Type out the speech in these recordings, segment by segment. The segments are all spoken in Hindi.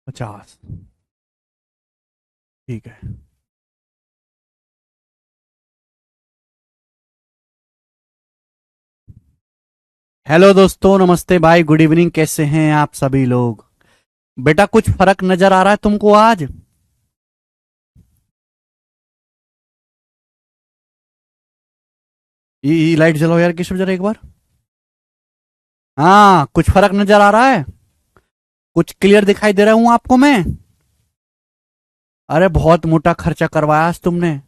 50। ठीक है। हेलो दोस्तों, नमस्ते भाई, गुड इवनिंग। कैसे हैं आप सभी लोग? बेटा, कुछ फर्क नजर आ रहा है तुमको आज? ये लाइट जलाओ यार, किशोर, जरा एक बार। हाँ, कुछ फर्क नजर आ रहा है? कुछ क्लियर दिखाई दे रहा हूं आपको मैं? अरे बहुत मोटा खर्चा करवाया आज तुमने।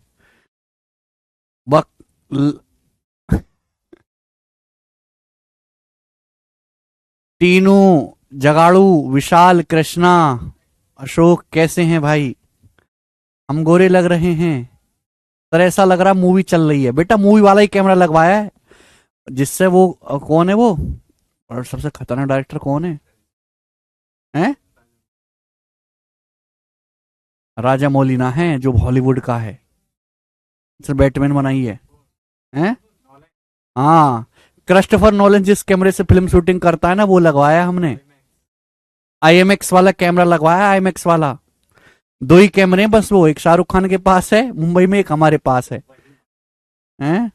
वक्त ल- तीनों, जगाड़ू, विशाल, कृष्णा, अशोक, कैसे हैं भाई? हम गोरे लग रहे हैं? सर, ऐसा लग रहा मूवी चल रही है। बेटा, मूवी वाला ही कैमरा लगवाया है, जिससे वो कौन है वो, और सबसे खतरनाक डायरेक्टर कौन है? हैं? राजा मौलिना है, जो हॉलीवुड का है। सर, बैटमैन बनाई है। हैं? हाँ। क्रिस्टोफर नोलन जिस कैमरे से फिल्म शूटिंग करता है ना, वो लगवाया हमने। आईएमएक्स वाला कैमरा लगवाया, आईएमएक्स वाला। दो ही कैमरे हैं बस, वो एक शाहरुख खान के पास है मुंबई में, एक हमारे पास है। हैं?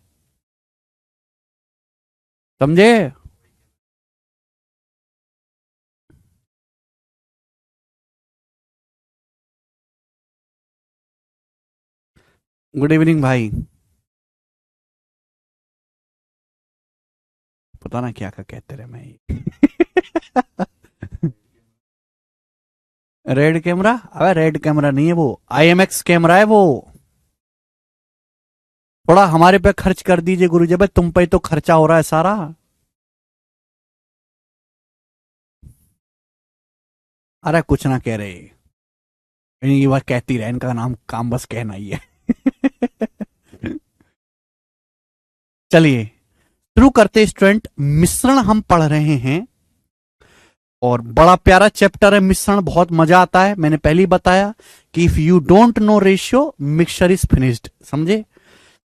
समझे? गुड इवनिंग भाई। पता ना क्या क्या कहते रहे मैं। Red camera? अबे रेड कैमरा नहीं है वो, आईएमएक्स कैमरा है वो। थोड़ा हमारे पे खर्च कर दीजिए गुरुजी, भाई तुम पे तो खर्चा हो रहा है सारा। अरे कुछ ना कह रहे, इनकी बात कहती रहे, इनका नाम काम बस कहना ही है। चलिए शुरू करते स्टूडेंट। मिश्रण हम पढ़ रहे हैं, और बड़ा प्यारा चैप्टर है मिश्रण, बहुत मजा आता है। मैंने पहले ही बताया कि if you don't know ratio, mixture is finished. समझे?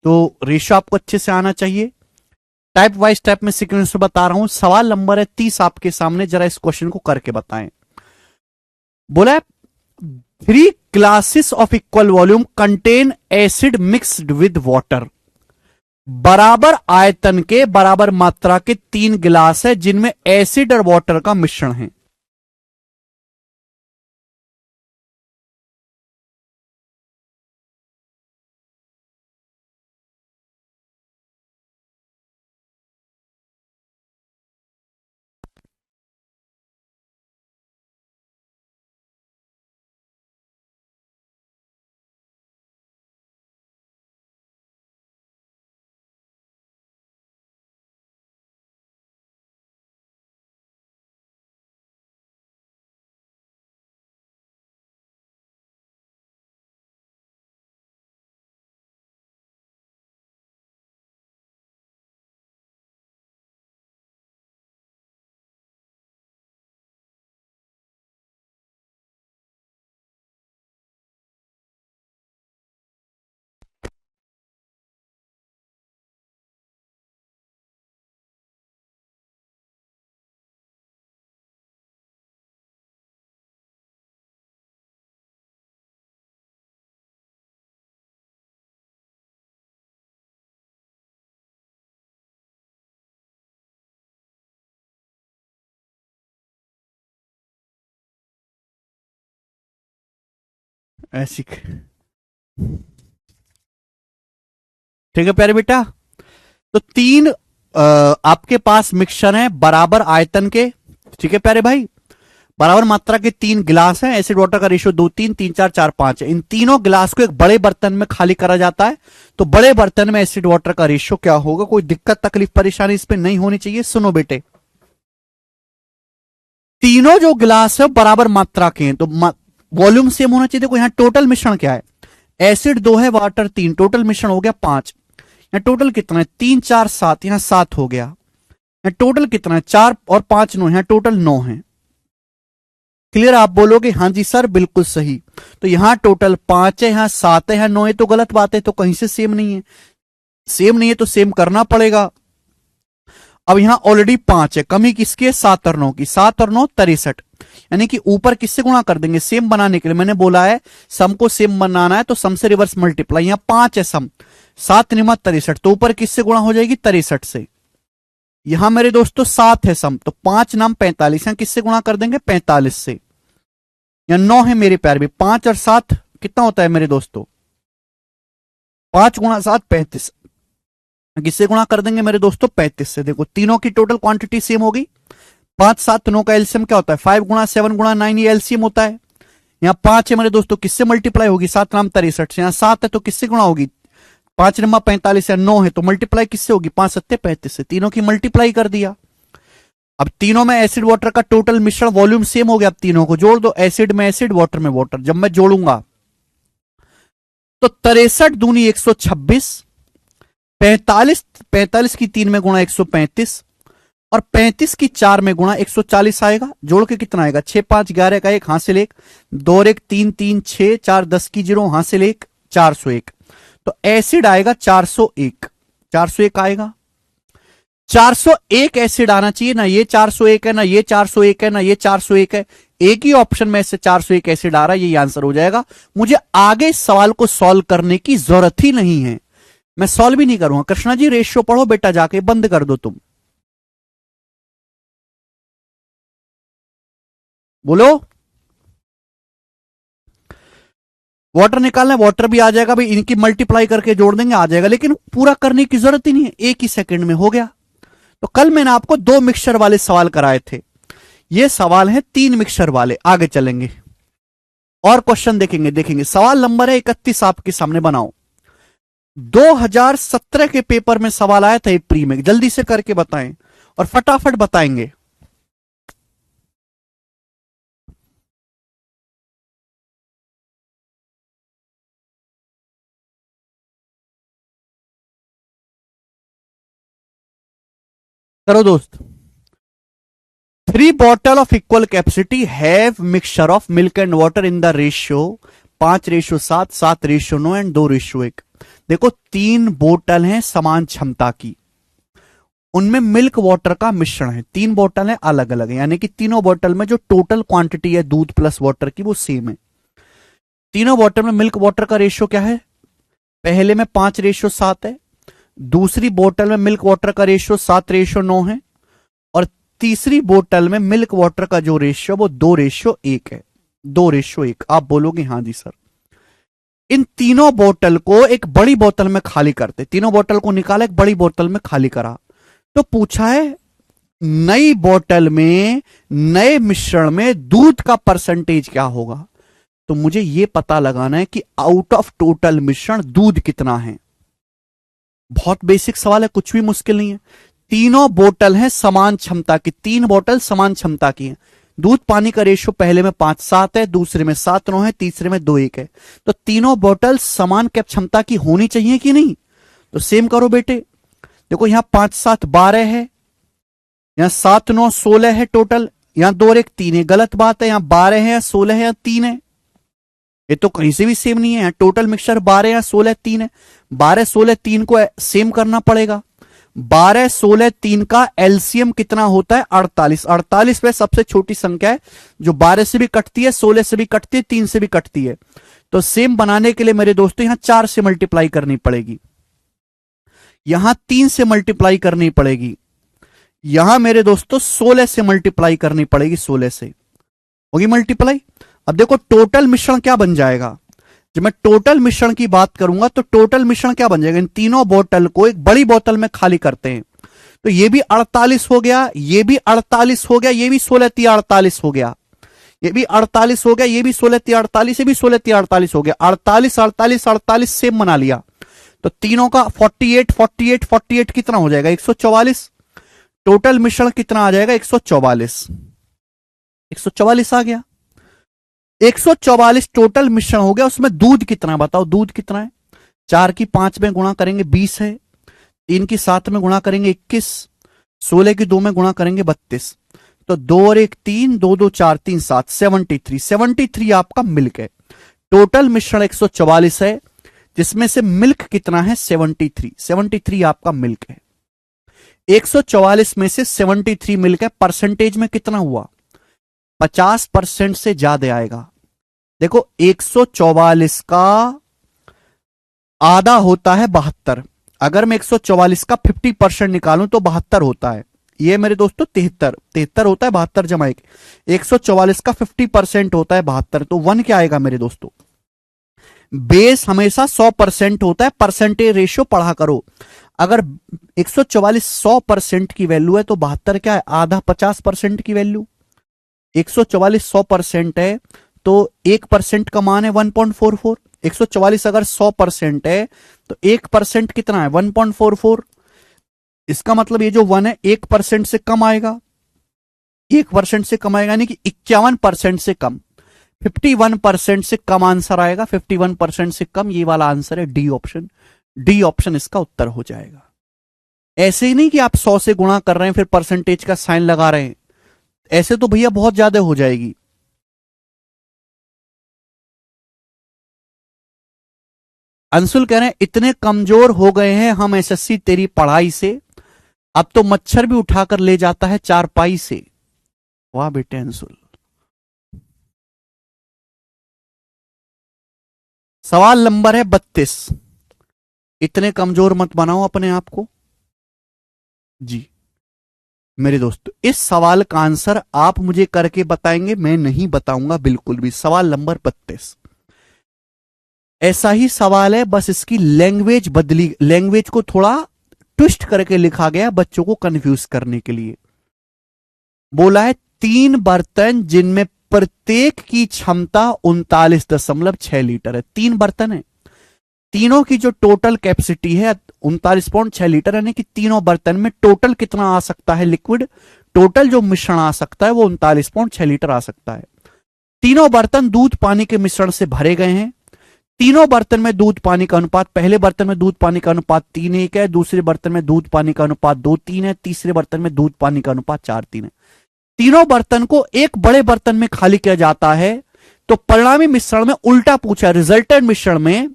तो रेशियो आपको अच्छे से आना चाहिए। टाइप वाइज टाइप में सीक्वेंस में बता रहा हूं। सवाल नंबर है 30 आपके सामने, जरा इस क्वेश्चन को करके बताएं। बोला है, three glasses of equal volume contain acid mixed with water. बराबर आयतन के, बराबर मात्रा के तीन गिलास है जिनमें एसिड और वाटर का मिश्रण है। ऐसी ठीक है प्यारे बेटा। तो तीन आपके पास मिक्सचर है बराबर आयतन के। ठीक है प्यारे भाई, बराबर मात्रा के तीन गिलास हैं। एसिड वाटर का रेशियो 2 3 3 4 4 5 है। इन तीनों गिलास को एक बड़े बर्तन में खाली करा जाता है। तो बड़े बर्तन में एसिड वाटर का रेशियो क्या होगा? कोई दिक्कत तकलीफ परेशानी इस पे नहीं होनी चाहिए। सुनो बेटे, तीनों जो गिलास है बराबर मात्रा के हैं, तो वॉल्यूम सेम होना चाहिए। देखो यहाँ टोटल मिश्रण क्या है, एसिड 2 है, वाटर 3, टोटल मिश्रण हो गया 5। यहाँ टोटल कितना है? 3 4 7, यहाँ 7 हो गया। यहाँ टोटल कितना है? 4 और 5 9, यहाँ टोटल 9 है। क्लियर? आप बोलोगे हाँ जी सर बिल्कुल सही। तो यहाँ टोटल 5 है, यहाँ 7 है, यहाँ 9 है, तो गलत बात है। तो कहीं से सेम नहीं है। सेम नहीं है तो सेम करना पड़ेगा। अब यहां ऑलरेडी 5 है, कमी किसकी है? 7 और 9 की। 7 और 9 63। यानी कि ऊपर किससे गुणा कर देंगे, सेम बनाने के लिए मैंने बोला है सम को सेम बनाना है तो सम से रिवर्स मल्टीप्लाई। यहां 5 है सम, 7 निमा 63, तो ऊपर किससे गुणा हो जाएगी 63 से। यहां मेरे दोस्तों 7 है सम, तो 5 नाम 45, यहां किससे गुणा कर देंगे 45 से। यहां 9 है मेरे प्यार भी, 5 और 7 कितना होता है मेरे दोस्तों, 5 गुणा 7 35, किससे गुणा कर देंगे मेरे दोस्तों 35 से। देखो तीनों की टोटल क्वांटिटी सेम होगी, 5 7 9 का एलसीएम क्या होता है 5 गुणा 7 गुणा 9, ये एलसीएम होता है। यहां 5 है मेरे दोस्तों, किससे मल्टीप्लाई होगी 7 नाम 63 से। यहां 7 है तो किससे गुणा होगी 5 नमा 45 है, 9 है तो मल्टीप्लाई किससे होगी 5 7 35 से। तीनों की मल्टीप्लाई कर दिया। अब तीनों में एसिड वाटर का टोटल मिश्रण वॉल्यूम सेम हो गया, अब तीनों को जोड़ दो, एसिड में एसिड वाटर में वाटर। जब मैं जोड़ूंगा तो 63 दूनी 126, 45 की 3 में गुणा 135 और 35 की 4 में गुणा 140 आएगा। जोड़ के कितना आएगा 6 5 11 का 1 हासिल 1, 2 1 3 3 6 4 10 की 0 हासिल 1, 401। तो एसिड आएगा 401, 401 आएगा। 401 एसिड आना चाहिए ना, ये 401 है ना, ये 401 है ना, ये 401 है, एक ही ऑप्शन में से 401 एसिड आ रहा है, ये आंसर हो जाएगा। मुझे आगे इस सवाल को सॉल्व करने की जरूरत ही नहीं है, मैं सॉल्व भी नहीं करूंगा। कृष्णा जी रेशियो पढ़ो बेटा, जाके बंद कर दो तुम, बोलो। वाटर निकालना है, वाटर भी आ जाएगा भाई, इनकी मल्टीप्लाई करके जोड़ देंगे आ जाएगा, लेकिन पूरा करने की जरूरत ही नहीं है, एक ही सेकंड में हो गया। तो कल मैंने आपको 2 मिक्सचर वाले सवाल कराए थे, ये सवाल है 3 मिक्सचर वाले। आगे चलेंगे और क्वेश्चन देखेंगे। सवाल नंबर है 31 आपके सामने, बनाओ। 2017 के पेपर में सवाल आया था प्री में, जल्दी से करके बताएं और फटाफट बताएंगे। करो दोस्त। 3 bottle of equal capacity have mixture of milk and water in the ratio 5:7, 7:9 and 2:1। देखो 3 बोतल हैं समान क्षमता की, उनमें मिल्क वाटर का मिश्रण है, 3 बोतल है अलग अलग है, यानी कि तीनों बोतल में जो टोटल क्वांटिटी है दूध प्लस वाटर की वो सेम है। तीनों बोतल में मिल्क वाटर का रेशियो क्या है, पहले में 5:7 है, दूसरी बोतल में मिल्क वाटर का रेशियो 7:9 है, और तीसरी बोतल में मिल्क वाटर का जो रेशियो वो 2:1 है, 2:1। आप बोलोगे हाँ जी सर। इन तीनों बोतल को एक बड़ी बोतल में खाली करते, तीनों बोतल को निकाला एक बड़ी बोतल में खाली करा, तो पूछा है नई बोतल में नए मिश्रण में दूध का परसेंटेज क्या होगा। तो मुझे यह पता लगाना है कि आउट ऑफ टोटल मिश्रण दूध कितना है। बहुत बेसिक सवाल है, कुछ भी मुश्किल नहीं है। तीनों बोतल हैं समान क्षमता की, 3 बोतल समान क्षमता की हैं। दूध पानी का रेशियो पहले में 5:7 है, दूसरे में 7:9 है, तीसरे में 2:1 है। तो तीनों बोतल समान कैप क्षमता की होनी चाहिए कि नहीं। तो सेम करो बेटे, देखो यहां 5:7 12 है, यहां 7:9 16 है टोटल, यहां 2:1 3 है। गलत बात है, यहां 12 है या 16 है या 3 है, ये तो कहीं से भी सेम नहीं है। टोटल मिक्सचर 12 या 16 3 है, 12 16 3 को सेम करना पड़ेगा। 12 16 3 का एलसीएम कितना होता है 48। 48 में सबसे छोटी संख्या है जो 12 से भी कटती है, 16 से भी कटती है, 3 से भी कटती है। तो सेम बनाने के लिए मेरे दोस्तों यहां 4 से मल्टीप्लाई करनी पड़ेगी, यहां 3 से मल्टीप्लाई करनी पड़ेगी, यहां मेरे दोस्तों 16 से मल्टीप्लाई करनी पड़ेगी, 16 से होगी मल्टीप्लाई। अब देखो टोटल मिश्रण क्या बन जाएगा, जब मैं टोटल मिश्रण की बात करूंगा तो टोटल मिश्रण क्या बन जाएगा, इन तीनों बोतल को एक बड़ी बोतल में खाली करते हैं, तो ये भी 48 हो गया, ये भी 48 हो गया, ये भी 16 3 48 हो गया, ये भी 48 हो गया, ये भी 16 3 48, ये भी 16 3 48 हो गया। 48 48 48 सेम बना लिया, तो तीनों का 48 48 48 कितना हो जाएगा 144। टोटल मिश्रण कितना आ जाएगा 144, 144 आ गया। 144 टोटल मिश्रण हो गया, उसमें दूध कितना बताओ, दूध कितना है। 4 की 5 में गुणा करेंगे 20 है, 3 की 7 में गुणा करेंगे 21, 16 की 2 में गुणा करेंगे 32, तो 2 और 1 3, 2 2 4 3 7, 73। 73 आपका मिल्क है। टोटल मिश्रण 144 है, जिसमें से मिल्क कितना है 73, 73 आपका मिल्क है। 144 में से 73 मिल्क है, परसेंटेज में कितना हुआ 50% से ज्यादा आएगा। देखो 144 का आधा होता है 72। अगर मैं 144 का 50% निकालूं तो 72 होता है। ये मेरे दोस्तों 73 होता है, 72 जमा 1। 144 का 50% होता है 72, तो 1 क्या आएगा मेरे दोस्तों? बेस हमेशा 100% होता है, परसेंटेज रेशियो पढ़ा करो। अगर 144 100% की वैल्यू है तो 72 क्या है? आधा 50% की वैल्यू। 144 100% है तो 1% का मान है 1.44। 144 अगर 100% है तो 1% कितना है? 1.44। इसका मतलब ये जो 1 है 1% से कम आएगा, 1% से कम आएगा, यानी कि 51% से कम, 51% से कम आंसर आएगा। 51% से कम, ये वाला आंसर है डी ऑप्शन। डी ऑप्शन इसका उत्तर हो जाएगा। ऐसे ही नहीं कि आप 100 से गुणा कर रहे हैं फिर परसेंटेज का साइन लगा रहे हैं, ऐसे तो भैया बहुत ज्यादा हो जाएगी। अंशुल कह रहे हैं इतने कमजोर हो गए हैं हम एसएससी तेरी पढ़ाई से, अब तो मच्छर भी उठाकर ले जाता है चारपाई से। वाह बेटे अंशुल। सवाल नंबर है 32। इतने कमजोर मत बनाओ अपने आप को जी। मेरे दोस्तों इस सवाल का आंसर आप मुझे करके बताएंगे, मैं नहीं बताऊंगा बिल्कुल भी। सवाल नंबर 32 ऐसा ही सवाल है, बस इसकी लैंग्वेज बदली, लैंग्वेज को थोड़ा ट्विस्ट करके लिखा गया बच्चों को कंफ्यूज करने के लिए। बोला है 3 बर्तन जिनमें प्रत्येक की क्षमता 39.6 लीटर है। 3 बर्तन है, तीनों की जो टोटल कैपेसिटी है 39.6 लीटर, यानी कि तीनों बर्तन में टोटल कितना आ सकता है लिक्विड, टोटल जो मिश्रण आ सकता है वो 39.6 लीटर आ सकता है। तीनों बर्तन दूध पानी के मिश्रण से भरे गए हैं। तीनों बर्तन में दूध पानी का अनुपात, पहले बर्तन में दूध पानी का अनुपात 3:1 है, दूसरे बर्तन में दूध पानी का अनुपात 2:3 है, तीसरे बर्तन में दूध पानी का अनुपात 4:3 है। तीनों बर्तन को एक बड़े बर्तन में खाली किया जाता है, तो परिणामी मिश्रण में उल्टा पूछा, रिजल्टेंट मिश्रण में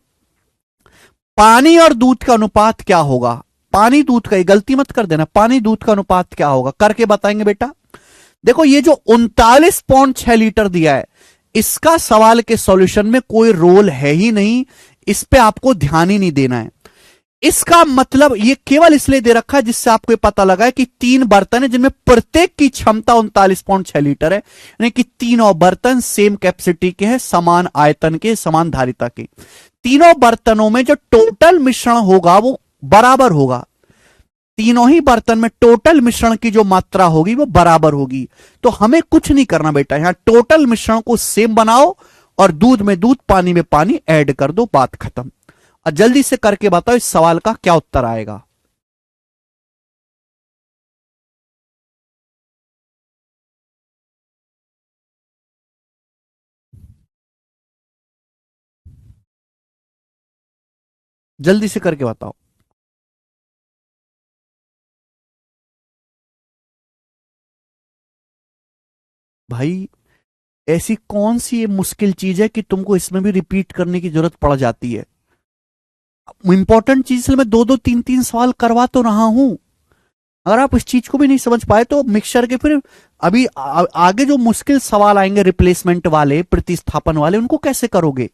पानी और दूध का अनुपात क्या होगा? पानी दूध का, गलती मत कर देना, पानी दूध का अनुपात क्या होगा करके बताएंगे बेटा। देखो ये जो 39.6 लीटर दिया है, इसका सवाल के सॉल्यूशन में कोई रोल है ही नहीं, इस पे आपको ध्यान ही नहीं देना है। इसका मतलब ये केवल इसलिए दे रखा है जिससे आपको ये पता लगा है कि 3 बर्तन है जिनमें प्रत्येक की क्षमता 39.6 लीटर है, यानी कि तीनों बर्तन सेम कैपेसिटी के हैं, समान आयतन के, समान धारिता के। तीनों बर्तनों में जो टोटल मिश्रण होगा वो बराबर होगा। तीनों ही बर्तन में टोटल मिश्रण की जो मात्रा होगी वो बराबर होगी। तो हमें कुछ नहीं करना बेटा, यहां टोटल मिश्रण को सेम बनाओ और दूध में दूध, पानी में पानी ऐड कर दो, बात खत्म। और जल्दी से करके बताओ इस सवाल का क्या उत्तर आएगा। जल्दी से करके बताओ। भाई ऐसी कौन सी ये मुश्किल चीज है कि तुमको इसमें भी रिपीट करने की जरूरत पड़ जाती है? इंपॉर्टेंट चीज से मैं 2-2 3-3 सवाल करवा तो रहा हूं। अगर आप इस चीज को भी नहीं समझ पाए तो मिक्सचर के फिर अभी आगे जो मुश्किल सवाल आएंगे रिप्लेसमेंट वाले, प्रतिस्थापन वाले, उनको कैसे करोगे?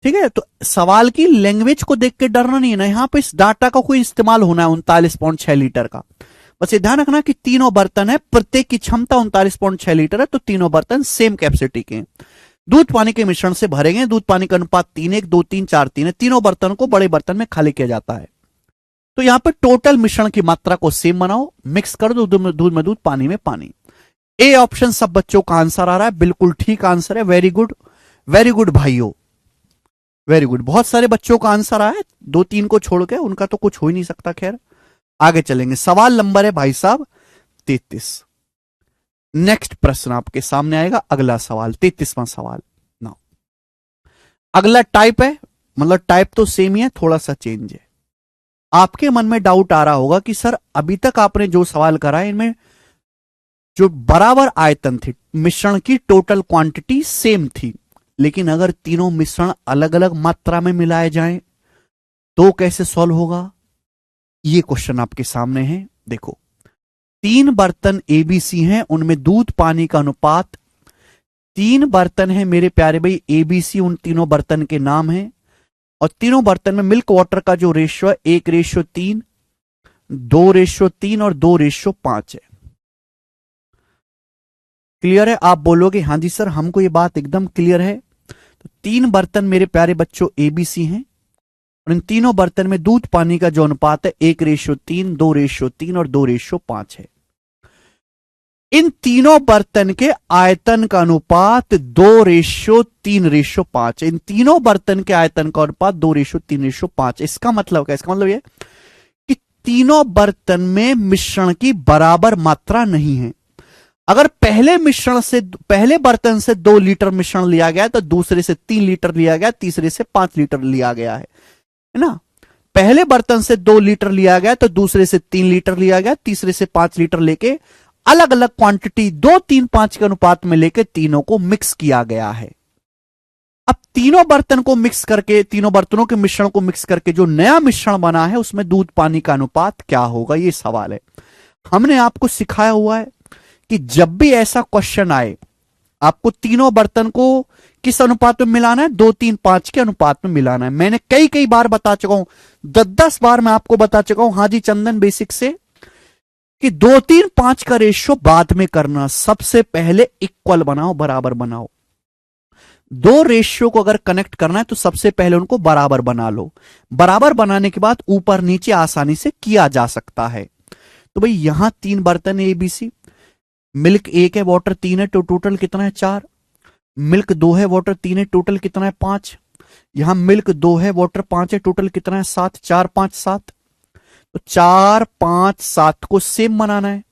ठीक है, तो सवाल की लैंग्वेज को देख के डरना नहीं है ना, यहां पे इस डाटा का कोई इस्तेमाल होना है 39.6 लीटर का। बस ये ध्यान रखना कि तीनों बर्तन है, प्रत्येक की क्षमता 39.6 लीटर है, तो तीनों बर्तन सेम कैपेसिटी के हैं, दूध पानी के मिश्रण से भरे गए, दूध पानी का अनुपात 3:1, 2:3, 4:3 है। तीनों बर्तन को बड़े बर्तन में खाली किया जाता है। तो यहां पर टोटल मिश्रण की मात्रा को सेम बनाओ, मिक्स कर दो, दूध में दूध, पानी में पानी। ए ऑप्शन सब बच्चों का आंसर आ रहा है, बिल्कुल ठीक आंसर है। वेरी गुड, वेरी गुड भाइयों, वेरी गुड। बहुत सारे बच्चों का आंसर आया है, 2-3 को छोड़ के, उनका तो कुछ हो ही नहीं सकता। खैर आगे चलेंगे। सवाल नंबर है भाई साहब 33। नेक्स्ट प्रश्न आपके सामने आएगा, अगला सवाल 33वां सवाल। ना अगला टाइप है, मतलब टाइप तो सेम ही है, थोड़ा सा चेंज है। आपके मन में डाउट आ रहा होगा कि सर अभी तक आपने जो सवाल करा है इनमें जो बराबर आयतन थे, मिश्रण की टोटल क्वांटिटी सेम थी, लेकिन अगर तीनों मिश्रण अलग अलग मात्रा में मिलाए जाएं तो कैसे सॉल्व होगा? ये क्वेश्चन आपके सामने है। देखो 3 बर्तन एबीसी हैं, उनमें दूध पानी का अनुपात 3 बर्तन है मेरे प्यारे भाई एबीसी, उन तीनों बर्तन के नाम हैं। और तीनों बर्तन में मिल्क वाटर का जो रेशियो है 1:3, 2:3 और 2:5 है। क्लियर है? आप बोलोगे हाँ जी सर हमको ये बात एकदम क्लियर है। तो 3 बर्तन मेरे प्यारे बच्चों एबीसी हैं और इन तीनों बर्तन में दूध पानी का जो अनुपात है 1:3, 2:3 और 2:5 है। इन तीनों बर्तन के आयतन का अनुपात 2:3:5। इन तीनों बर्तन के आयतन का अनुपात 2:3:5। इसका मतलब क्या? इसका मतलब यह कि तीनों बर्तन में मिश्रण की बराबर मात्रा नहीं है। अगर पहले बर्तन से 2 लीटर मिश्रण लिया गया तो दूसरे से 3 लीटर लिया गया, तीसरे से 5 लीटर लिया गया है ना? पहले बर्तन से 2 लीटर लिया गया तो दूसरे से 3 लीटर लिया गया, तीसरे से 5 लीटर लेके अलग अलग क्वांटिटी 2, 3, 5 के अनुपात में लेके तीनों को मिक्स किया गया है। अब तीनों बर्तन को मिक्स करके, तीनों बर्तनों के मिश्रण को मिक्स करके जो नया मिश्रण बना है उसमें दूध पानी का अनुपात क्या होगा, ये सवाल है। हमने आपको सिखाया हुआ है कि जब भी ऐसा क्वेश्चन आए आपको तीनों बर्तन को किस अनुपात में मिलाना है, 2, 3, 5 के अनुपात में मिलाना है। मैंने कई बार बता चुका हूं, 10 बार मैं आपको बता चुका हूं हाजी चंदन बेसिक से कि 2, 3, 5 का रेशियो बाद में करना, सबसे पहले इक्वल बनाओ, बराबर बनाओ। 2 रेशियो को अगर कनेक्ट करना है तो सबसे पहले उनको बराबर बना लो। बराबर बनाने के बाद ऊपर नीचे आसानी से किया जा सकता है। तो भाई यहां 3 बर्तन है एबीसी, मिल्क 1 है, वाटर 3 है, तो टोटल कितना है 4। मिल्क 2 है, वाटर 3 है, टोटल कितना है 5। यहां मिल्क 2 है, वाटर 5 है, टोटल कितना है 7। 4, 5, 7। तो 4, 5, 7 को सेम बनाना है।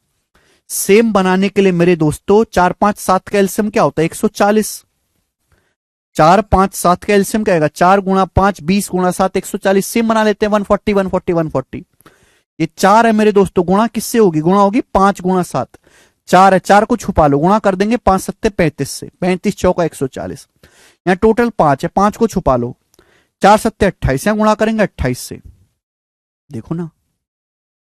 सेम बनाने के लिए मेरे दोस्तों 4, 5, 7 का एलसीएम क्या होता है 140। 4, 5, 7 का एलसीएम क्या आएगा 4 गुणा 5, 20 गुणा 7, 140। सेम बना लेते हैं 140, 140, 140। ये 4 है मेरे दोस्तों, गुणा किससे होगी, गुणा होगी 5 गुणा 7। 4 है, 4 को छुपा लो, गुणा कर देंगे 5 सत्ते 35 से, 35 चौका 140। यहां टोटल 5 है, 5 को छुपा लो, 4 सत्ते 28, यहां गुणा करेंगे 28 से। देखो ना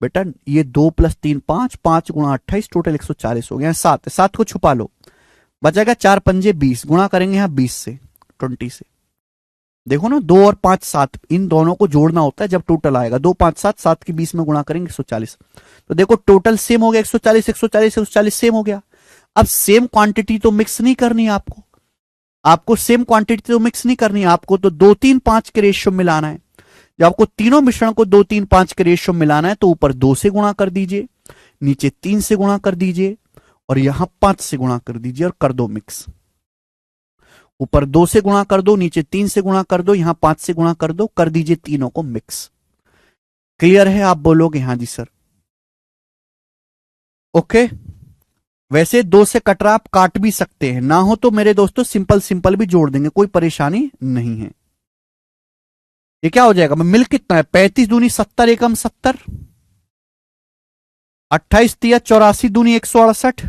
बेटा ये 2 + 3 5, 5 गुणा 28 टोटल 140 हो गया। 7 है, 7 को छुपा लो, बचेगा 4 पंजे 20, गुणा करेंगे यहां 20 से, 20 से। देखो ना 2 और 5 7, इन दोनों को जोड़ना होता है जब टोटल आएगा। 2, 5, 7, 7 की 20 में गुणा करेंगे 140। तो देखो टोटल सेम हो गया 140, 140, 140 सेम हो गया। अब सेम क्वांटिटी तो मिक्स नहीं करनी है आपको सेम क्वांटिटी तो मिक्स नहीं करनी है आपको, तो 2, 3, 5 के रेशियो मिलाना है। जब आपको तीनों मिश्रण को 2, 3, 5 के रेशियो मिलाना है तो ऊपर 2 से गुणा कर दीजिए, नीचे 3 से गुणा कर दीजिए और यहां 5 से गुणा कर दीजिए और कर दो मिक्स। ऊपर 2 से गुणा कर दो, नीचे 3 से गुणा कर दो, यहां 5 से गुणा कर दो, कर दीजिए तीनों को मिक्स। क्लियर है? आप बोलोगे हाँ जी सर। ओके, वैसे 2 से कटरा आप काट भी सकते हैं, ना हो तो मेरे दोस्तों सिंपल सिंपल भी जोड़ देंगे, कोई परेशानी नहीं है। ये क्या हो जाएगा, मिल्क कितना है 35 दूनी 70 एकम 70, 28 तिया 84 दूनी 168,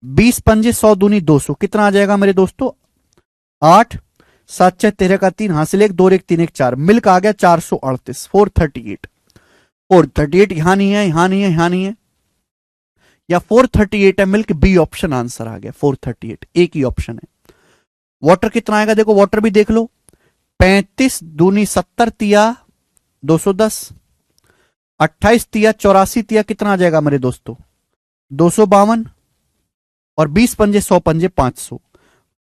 20 पंजे 100 दूनी 200, कितना आ जाएगा मेरे दोस्तों 8, 7 6 13 का 3 हासिल 1 2 1 3 1 4। मिल्क आ गया 438, 438। 438 यहां नहीं है, यहां नहीं है, यहां नहीं है, या 438 है मिल्क, बी ऑप्शन आंसर आ गया 438, एक ही ऑप्शन है। वाटर कितना आएगा देखो, वाटर भी देख लो, 35 दूनी 70 तिया 210, 28 तिया 84 तिया कितना आ जाएगा मेरे दोस्तों 252, और 20 पंजे 100 पंजे 500।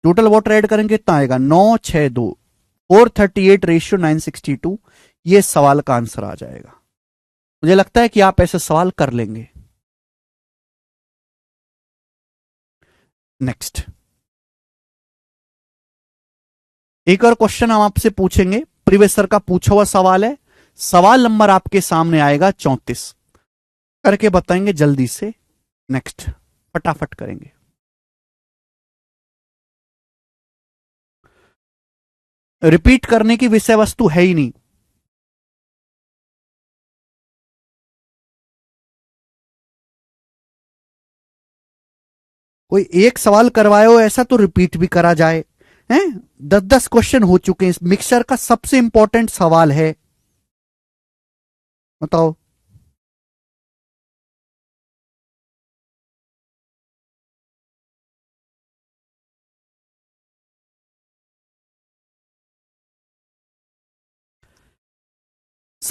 टोटल वाटर ऐड करेंगे कितना आएगा 962, 438 रेशियो 962। ये सवाल का आंसर आ जाएगा। मुझे लगता है कि आप ऐसे सवाल कर लेंगे। नेक्स्ट, एक और क्वेश्चन हम आपसे पूछेंगे, प्रीवियस सर का पूछा हुआ सवाल है। सवाल नंबर आपके सामने आएगा 34, करके बताएंगे जल्दी से। नेक्स्ट, फटाफट करेंगे। रिपीट करने की विषय वस्तु है ही नहीं। कोई एक सवाल करवाए हो ऐसा तो रिपीट भी करा जाए हैं। 10-10 क्वेश्चन हो चुके हैं, मिक्सचर का सबसे इंपॉर्टेंट सवाल है, बताओ।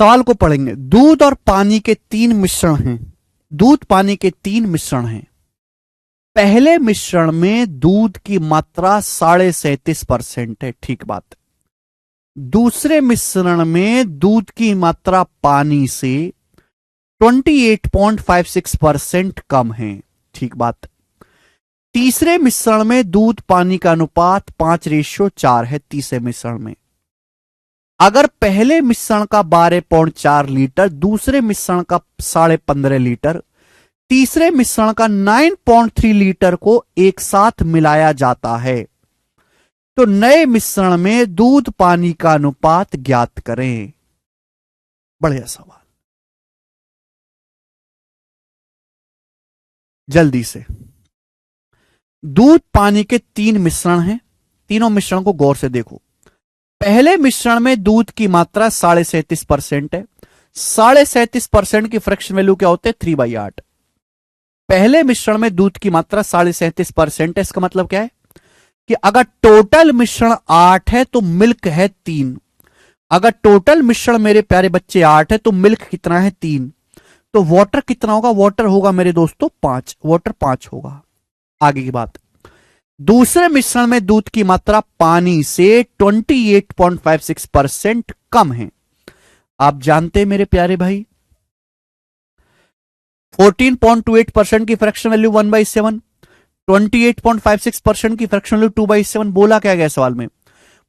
सवाल को पढ़ेंगे। दूध और पानी के 3 मिश्रण हैं। दूध पानी के 3 मिश्रण हैं। पहले मिश्रण में दूध की मात्रा 37.5% है, ठीक बात। दूसरे मिश्रण में दूध की मात्रा पानी से 28.56% कम है, ठीक बात। तीसरे मिश्रण में दूध पानी का अनुपात 5:4 है। तीसरे मिश्रण में अगर पहले मिश्रण का 12.4 लीटर, दूसरे मिश्रण का 15.5 लीटर, तीसरे मिश्रण का 9.3 लीटर को एक साथ मिलाया जाता है, तो नए मिश्रण में दूध पानी का अनुपात ज्ञात करें। बढ़िया सवाल, जल्दी से। दूध पानी के 3 मिश्रण हैं। तीनों मिश्रण को गौर से देखो। पहले मिश्रण में दूध की मात्रा 37.5% है। 37.5% की फ्रैक्शन वैल्यू क्या होते हैं? 3/8। पहले मिश्रण में दूध की मात्रा 37.5% है। इसका मतलब क्या है कि अगर टोटल मिश्रण 8 है तो मिल्क है 3। अगर टोटल मिश्रण मेरे प्यारे बच्चे 8 है तो मिल्क कितना है? 3। तो वाटर कितना होगा? वाटर होगा मेरे दोस्तों 5। वाटर 5 होगा। आगे की बात, दूसरे मिश्रण में दूध की मात्रा पानी से 28.56% कम है। आप जानते हैं मेरे प्यारे भाई, 14.28% की फ्रैक्शन वैल्यू 1/7, 28.56% की फ्रैक्शन वैल्यू 2/7। बोला क्या गया सवाल में?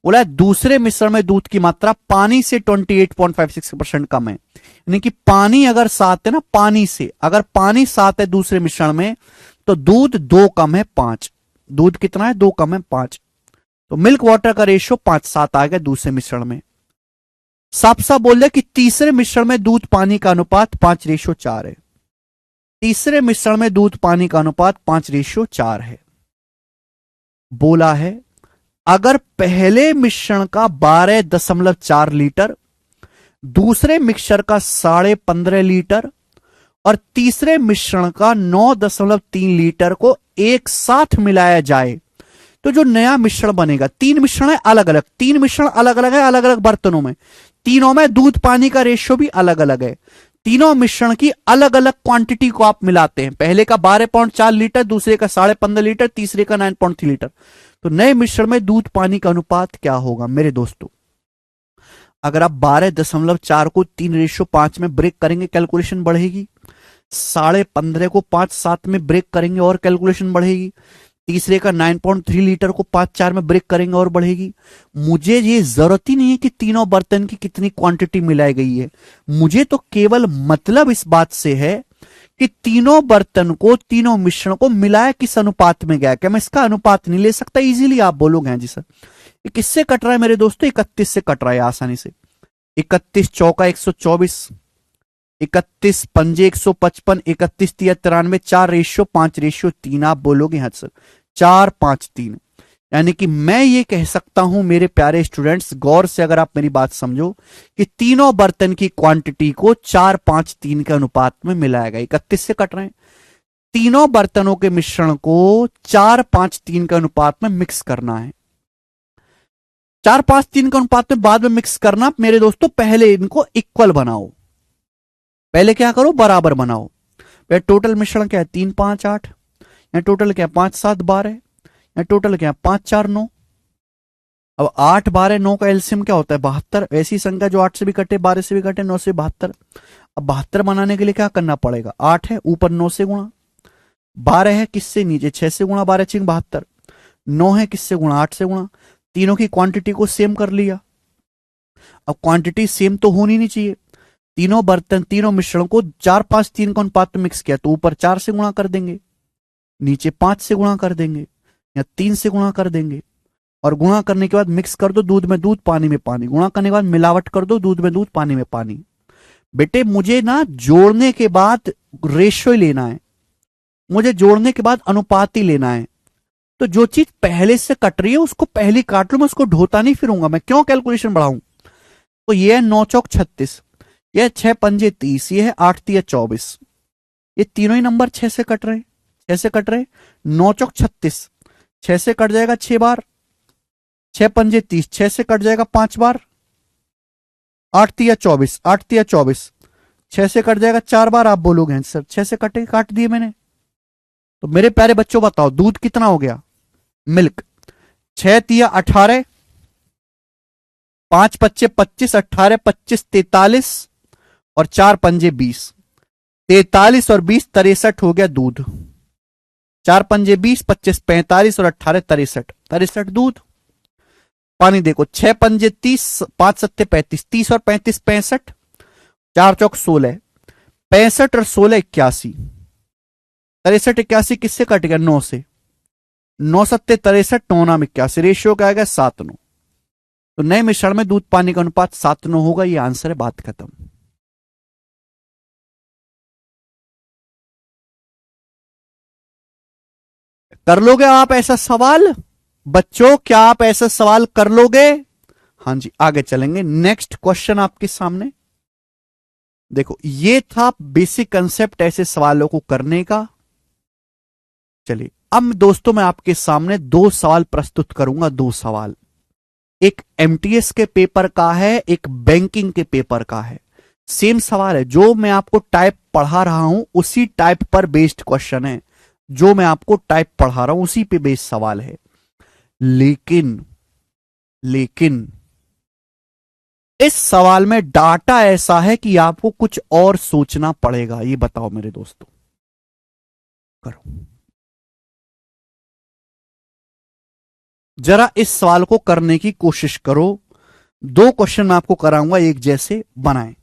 बोला दूसरे मिश्रण में दूध की मात्रा पानी से 28.56% कम है। यानी कि पानी अगर 7 है ना, पानी से अगर पानी 7 है दूसरे मिश्रण में, तो दूध 2 कम है 5। दूध कितना है? 2 कम है 5। तो मिल्क वाटर का रेशियो 5:7 आ गया दूसरे मिश्रण में। साफ साफ बोल दे कि तीसरे मिश्रण में दूध पानी का अनुपात 5:4 है। तीसरे मिश्रण में दूध पानी का अनुपात 5:4 है। बोला है अगर पहले मिश्रण का 12.4 लीटर, दूसरे मिक्सचर का 15.5 लीटर और तीसरे मिश्रण का 9.3 लीटर को एक साथ मिलाया जाए, तो जो नया मिश्रण बनेगा, 3 मिश्रण है अलग अलग, 3 मिश्रण अलग अलग है, अलग अलग बर्तनों में, तीनों में दूध पानी का रेशियो भी अलग अलग है। तीनों मिश्रण की अलग अलग क्वांटिटी को आप मिलाते हैं। पहले का 12.4 लीटर, दूसरे का 15.5 लीटर, तीसरे का 9.3 लीटर, तो नए मिश्रण में दूध पानी का अनुपात क्या होगा मेरे दोस्तों? अगर आप 12.4 को 3:5 में ब्रेक करेंगे, कैलकुलेशन बढ़ेगी। 15.5 को 5:7 में ब्रेक करेंगे और कैलकुलेशन बढ़ेगी। तीसरे का 9.3 लीटर को 5:4 में ब्रेक करेंगे और बढ़ेगी। मुझे ये जरूरत ही नहीं है कि तीनों बर्तन की कितनी क्वांटिटी मिलाई गई है। मुझे तो केवल मतलब इस बात से है कि तीनों बर्तन को, तीनों मिश्रण को मिलाया किस अनुपात में गया। क्या मैं इसका अनुपात नहीं ले सकता? इजीली आप बोलोगे हाँ जी सर। ये किससे कट रहा है मेरे दोस्तों? 31 से कट रहा है आसानी से। 31 चौका 124, 31 पंजे 155, 31 तिया 93, 4:5:3। आप बोलोगे हाँ सर 4:5:3। यानी कि मैं ये कह सकता हूं मेरे प्यारे स्टूडेंट्स, गौर से अगर आप मेरी बात समझो, कि तीनों बर्तन की क्वांटिटी को 4:5:3 के अनुपात में मिलाया गया। 31 से कट रहे हैं। तीनों बर्तनों के मिश्रण को 4:5:3 के अनुपात में मिक्स करना है। 4:5:3 के अनुपात में बाद में मिक्स करना मेरे दोस्तों। पहले इनको इक्वल बनाओ, पहले क्या करो? बराबर बनाओ। टोटल मिश्रण क्या है? 3 5 8, या टोटल क्या है? 5 7 12, या टोटल क्या है? 5 4 9। अब 8 12 9 का एलसीएम क्या होता है? 72। ऐसी संख्या जो 8 से भी कटे, 12 से भी कटे, 9 से 72। अब 72 बनाने के लिए क्या करना पड़ेगा? 8 है ऊपर 9 से गुणा, 12 है किससे? नीचे 6 से गुणा, 12 6 72, 9 है किससे गुणा? 8 से गुणा। तीनों की क्वांटिटी को सेम कर लिया। अब क्वांटिटी सेम तो होनी नहीं चाहिए। तीनों बर्तन, तीनों मिश्रण को 4:5:3 का अनुपात में मिक्स किया, तो ऊपर 4 से गुणा कर देंगे, नीचे 5 से गुणा कर देंगे, या 3 से गुणा कर देंगे। और गुणा करने के बाद मिक्स कर दो, दूध में दूध पानी में पानी। गुणा करने के बाद मिलावट कर दो, दूध में दूध पानी में पानी। बेटे मुझे ना जोड़ने के बाद रेशियो लेना है, मुझे जोड़ने के बाद अनुपात ही लेना है। तो जो चीज पहले से कट रही है उसको पहली काट लूं, मैं उसको ढोता नहीं फिरूंगा। मैं क्यों कैलकुलेशन बढ़ाऊं? तो ये है 9 चौक 36, यह 6 पंजे 30, ये है 8 तिया 24। ये तीनों ही नंबर 6 से कट रहे हैं, 6 से कट रहे। 9 चौक 36, 6 से कट जाएगा 6 बार। 6 पंजे 30, 6 से कट जाएगा 5 बार। 8 तिया 24, 8 तिया 24, 6 से कट जाएगा, 4 बार आप बोलोगे आंसर, 6 से कटे, काट दिए मैंने। तो मेरे प्यारे बच्चों बताओ दूध कितना हो गया, मिल्क। 6 तिया 18, 5 पच्चे 25, 18 25 43 और 4 पंजे 20, 43 और 20 63 हो गया दूध। 4 पंजे 20, 25 45 और 18 63, 63 दूध। पानी देखो, 6 पंजे 30, 5 सत्ते 35, 30 और 35 65, 4 चौक 16, 65 और 16 81, 63 81 किससे कट गया, 9 से, 9 सत्ते 63, 9 नाम 81, रेशियो क्या आएगा 7-9। तो नए मिश्रण में दूध पानी का अनुपात 7-9 होगा, ये आंसर है, बात खत्म। कर लोगे आप ऐसा सवाल बच्चों, क्या आप ऐसा सवाल कर लोगे? हाँ जी, आगे चलेंगे। नेक्स्ट क्वेश्चन आपके सामने देखो, ये था बेसिक कंसेप्ट ऐसे सवालों को करने का। चलिए अब दोस्तों मैं आपके सामने 2 सवाल प्रस्तुत करूंगा, 2 सवाल, एक एमटीएस के पेपर का है, एक बैंकिंग के पेपर का है। सेम सवाल है, जो मैं आपको टाइप पढ़ा रहा हूं उसी टाइप पर बेस्ड क्वेश्चन है, जो मैं आपको टाइप पढ़ा रहा हूं उसी पे बेस्ड सवाल है। लेकिन इस सवाल में डाटा ऐसा है कि आपको कुछ और सोचना पड़ेगा। ये बताओ मेरे दोस्तों, करो जरा इस सवाल को करने की कोशिश करो। 2 क्वेश्चन मैं आपको कराऊंगा, एक जैसे बनाएं।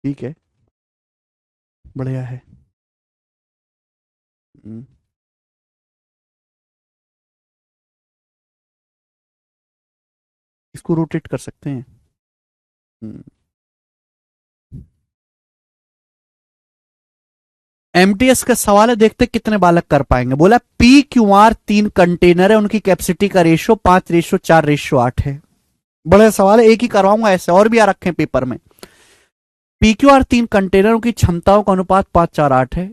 ठीक है, बढ़िया है। हम्म, इसको रोटेट कर सकते हैं। हम्म, एमटीएस का सवाल है, देखते कितने बालक कर पाएंगे। बोला पी क्यू आर 3 कंटेनर है, उनकी कैपेसिटी का रेशो 5:4:8 है। बड़ा सवाल है, एक ही करवाऊंगा, ऐसे और भी आ रखे हैं पेपर में। पी क्यू आर 3 कंटेनरों की क्षमताओं का अनुपात 5:4:8 है।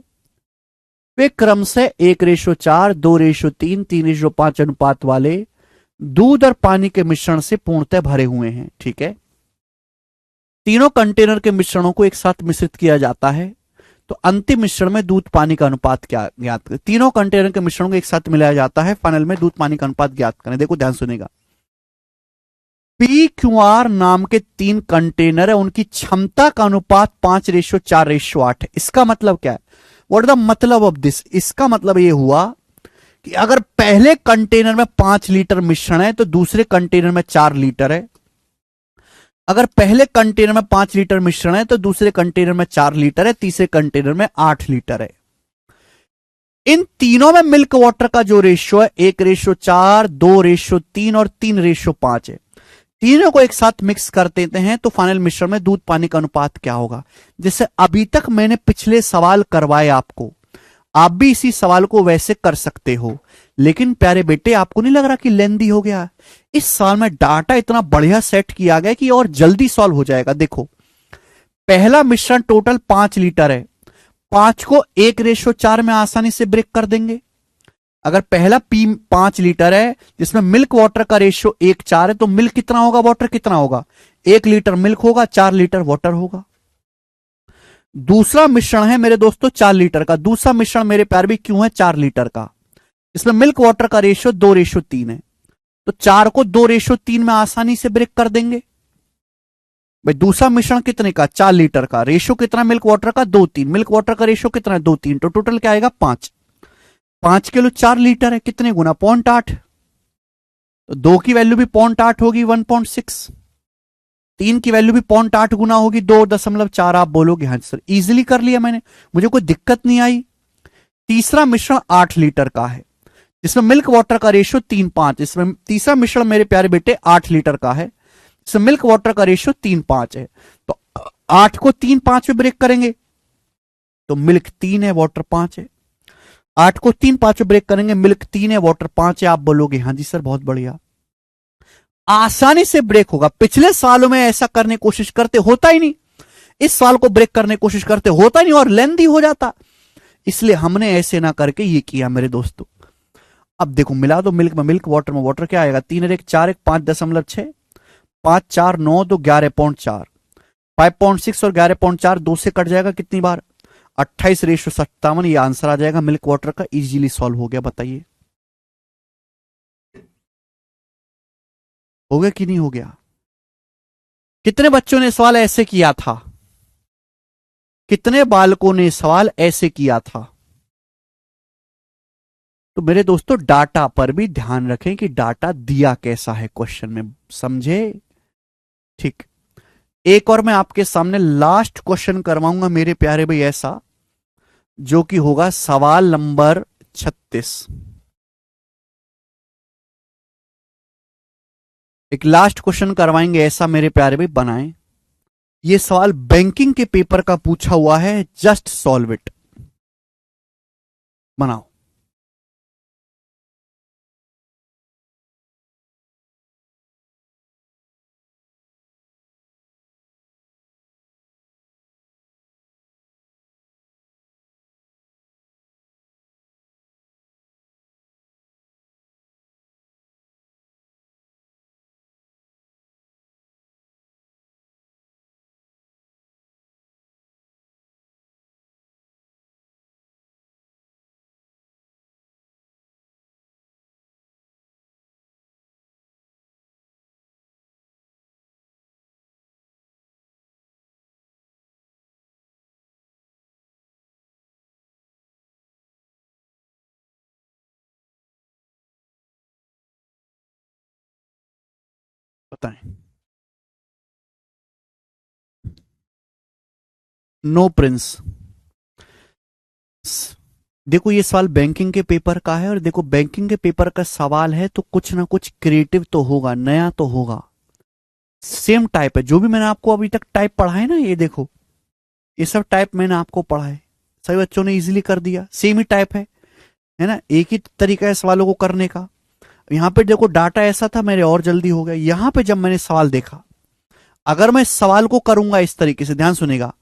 वे क्रम से 1:4, 2:3, 3:5 अनुपात वाले दूध और पानी के मिश्रण से पूर्णतः भरे हुए हैं। ठीक है, तीनों कंटेनर के मिश्रणों को एक साथ मिश्रित किया जाता है, तो अंतिम मिश्रण में दूध पानी का अनुपात क्या ज्ञात करें। तीनों कंटेनर के मिश्रणों को एक साथ मिलाया जाता है, फाइनल में दूध पानी का अनुपात ज्ञात करें। देखो ध्यान सुनेगा, पी क्यू आर नाम के 3 कंटेनर है, उनकी क्षमता का अनुपात 5:4:8 है। इसका मतलब क्या है, व्हाट इज द मतलब ऑफ दिस? इसका मतलब यह हुआ कि अगर पहले कंटेनर में 5 लीटर मिश्रण है तो दूसरे कंटेनर में 4 लीटर है। अगर पहले कंटेनर में 5 लीटर मिश्रण है तो दूसरे कंटेनर में 4 लीटर है, तीसरे कंटेनर में 8 लीटर है। इन तीनों में मिल्क वाटर का जो रेशियो है 1:4, 2:3 और 3:5 है। तीनों को एक साथ मिक्स कर देते हैं तो फाइनल मिश्रण में दूध पानी का अनुपात क्या होगा। जैसे अभी तक मैंने पिछले सवाल करवाए आपको, आप भी इसी सवाल को वैसे कर सकते हो। लेकिन प्यारे बेटे, आपको नहीं लग रहा कि लेंदी हो गया? इस साल में डाटा इतना बढ़िया सेट किया गया कि और जल्दी सॉल्व हो जाएगा। देखो, पहला मिश्रण टोटल 5 लीटर है, 5 को 1:4 में आसानी से ब्रेक कर देंगे। अगर पहला पी 5 लीटर है जिसमें मिल्क वाटर का रेशियो 1:4 है, तो मिल्क कितना होगा, वाटर कितना होगा? 1 लीटर मिल्क होगा, 4 लीटर वाटर होगा। दूसरा मिश्रण है मेरे दोस्तों 4 लीटर का। दूसरा मिश्रण मेरे प्यार भी क्यों है 4 लीटर का? इसमें मिल्क वाटर का रेशियो 2:3 है, तो 4 को 2:3 में आसानी से ब्रेक कर देंगे। भाई दूसरा मिश्रण कितने का? 4 लीटर का। रेशियो कितना मिल्क वाटर का? 2:3। मिल्क वाटर का रेशियो कितना है? 2:3। तो टोटल क्या आएगा? 5। 5 किलो 4 लीटर है, कितने गुना? 0.8। तो 2 की वैल्यू भी 0.8 होगी, 1.6। 3 की वैल्यू भी 0.8 गुना होगी, 2.4। आप बोलोगे हाँ सर इजीली कर लिया मैंने, मुझे कोई दिक्कत नहीं आई। तीसरा मिश्रण 8 लीटर का है जिसमें मिल्क वाटर का रेशियो 3:5। इसमें तीसरा मिश्रण मेरे प्यारे बेटे 8 लीटर का है जिसमें मिल्क वाटर का रेशियो 3:5 है। तो 8 को 3:5 में ब्रेक करेंगे तो मिल्क 3 है, वाटर 5 है। 8 को 3:5 में ब्रेक करेंगे, मिल्क 3 है, वाटर 5 है। आप बोलोगे हाँ जी सर बहुत बढ़िया, आसानी से ब्रेक होगा। पिछले सालों में ऐसा करने की कोशिश करते होता ही नहीं, इस साल को ब्रेक करने की कोशिश करते होता ही नहीं और लेंदी हो जाता। इसलिए हमने ऐसे ना करके ये किया मेरे दोस्तों। अब देखो मिला दो मिल्क में मिल्क, वाटर में वाटर, क्या आएगा? 3 और 1 4, 1 5.6, 5 4 9 तो 11.4, 5.6 और 11.4 2 से कट जाएगा कितनी बार? 28:57। ये आंसर आ जाएगा मिल्क वाटर का। इजीली सॉल्व हो गया, बताइए हो गया कि नहीं हो गया? कितने बच्चों ने सवाल ऐसे किया था? कितने बालकों ने सवाल ऐसे किया था? तो मेरे दोस्तों डाटा पर भी ध्यान रखें कि डाटा दिया कैसा है क्वेश्चन में, समझे? ठीक। एक और मैं आपके सामने लास्ट क्वेश्चन करवाऊंगा मेरे प्यारे भाई ऐसा, जो कि होगा सवाल नंबर 36। एक लास्ट क्वेश्चन करवाएंगे ऐसा मेरे प्यारे भाई, बनाएं। ये सवाल बैंकिंग के पेपर का पूछा हुआ है, जस्ट सॉल्व इट। बनाओ। बताएं। No prince. देखो ये सवाल बैंकिंग के पेपर का है, और देखो बैंकिंग के पेपर का सवाल है तो कुछ ना कुछ क्रिएटिव तो होगा, नया तो होगा। सेम टाइप है जो भी मैंने आपको अभी तक टाइप पढ़ा है ना, ये देखो ये सब टाइप मैंने आपको पढ़ा है, सभी बच्चों ने इजीली कर दिया। सेम ही टाइप है ना, एक ही तरीका है सवालों को करने का। यहां पे देखो डाटा ऐसा था, मेरे और जल्दी हो गया। यहां पे जब मैंने सवाल देखा, अगर मैं सवाल को करूंगा इस तरीके से, ध्यान सुनेगा,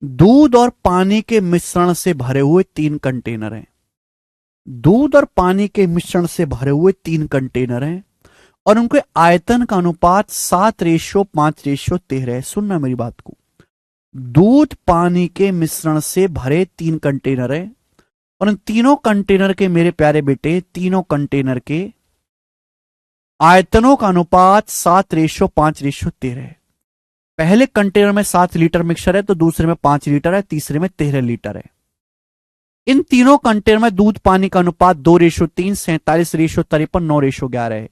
दूध और पानी के मिश्रण से भरे हुए 3 कंटेनर हैं। दूध और पानी के मिश्रण से भरे हुए 3 कंटेनर हैं और उनके आयतन का अनुपात 7:5:13 है। सुनना मेरी बात को, दूध पानी के मिश्रण से भरे 3 कंटेनर हैं और इन तीनों कंटेनर के मेरे प्यारे बेटे, तीनों कंटेनर के आयतनों का अनुपात 7:5:13 है। पहले कंटेनर में 7 लीटर मिक्सचर है तो दूसरे में 5 लीटर है, तीसरे में 13 लीटर है। इन तीनों कंटेनर में दूध पानी का अनुपात 2:3, 47:53, 9:11 है।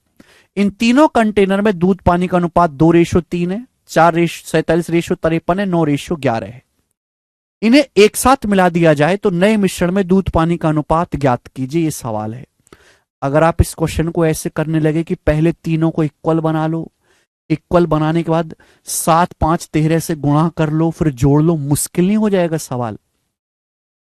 इन तीनों कंटेनर में दूध पानी का अनुपात 2:3 है, 47:53 है, 9:11 है। इन्हें एक साथ मिला दिया जाए तो नए मिश्रण में दूध पानी का अनुपात ज्ञात कीजिए, ये सवाल है। अगर आप इस क्वेश्चन को ऐसे करने लगे कि पहले तीनों को इक्वल बना लो, इक्वल बनाने के बाद 7, 5, 13 से गुणा कर लो, फिर जोड़ लो, मुश्किल नहीं हो जाएगा सवाल?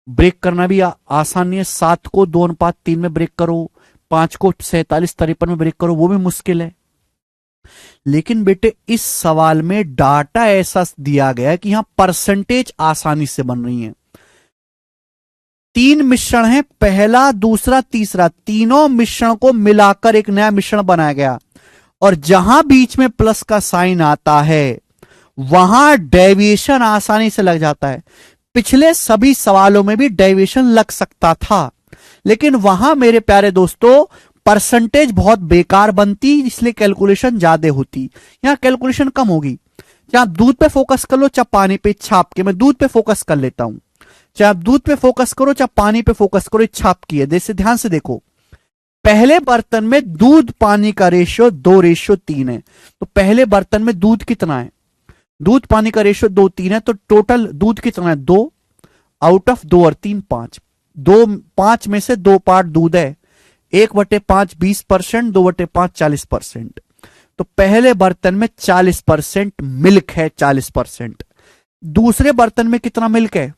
ब्रेक करना भी आसान नहीं है। 7 को 2:3 में ब्रेक करो, 5 को 47:53 में ब्रेक करो, वो भी मुश्किल है। लेकिन बेटे इस सवाल में डाटा ऐसा दिया गया है कि यहां परसेंटेज आसानी से बन रही है। 3 मिश्रण है, पहला, दूसरा, तीसरा, तीनों मिश्रण को मिलाकर एक नया मिश्रण बनाया गया, और जहां बीच में प्लस का साइन आता है वहां डेविएशन आसानी से लग जाता है। पिछले सभी सवालों में भी डेविएशन लग सकता था, लेकिन वहां मेरे प्यारे दोस्तों परसेंटेज बहुत बेकार बनती, इसलिए कैलकुलेशन ज्यादा होती। यहां कैलकुलेशन कम होगी। चाहे आप दूध पे फोकस कर लो, चाहे पानी पे, छाप के। मैं दूध पे फोकस कर लेता हूं। चाहे आप दूध पे फोकस करो, चाहे पानी पे फोकस करो, छाप की है। जैसे ध्यान से देखो, पहले बर्तन में दूध पानी का रेशियो 2:3 है। तो पहले बर्तन में दूध कितना है? दूध पानी का रेशियो 2:3 है, तो टोटल दूध कितना है? 2 आउट ऑफ 2 और 3 5। 5 में से 2 पार्ट दूध है। 1/5 20%, 2/5 40%। तो पहले बर्तन में 40% मिल्क है, 40%। दूसरे बर्तन में कितना मिल्क है?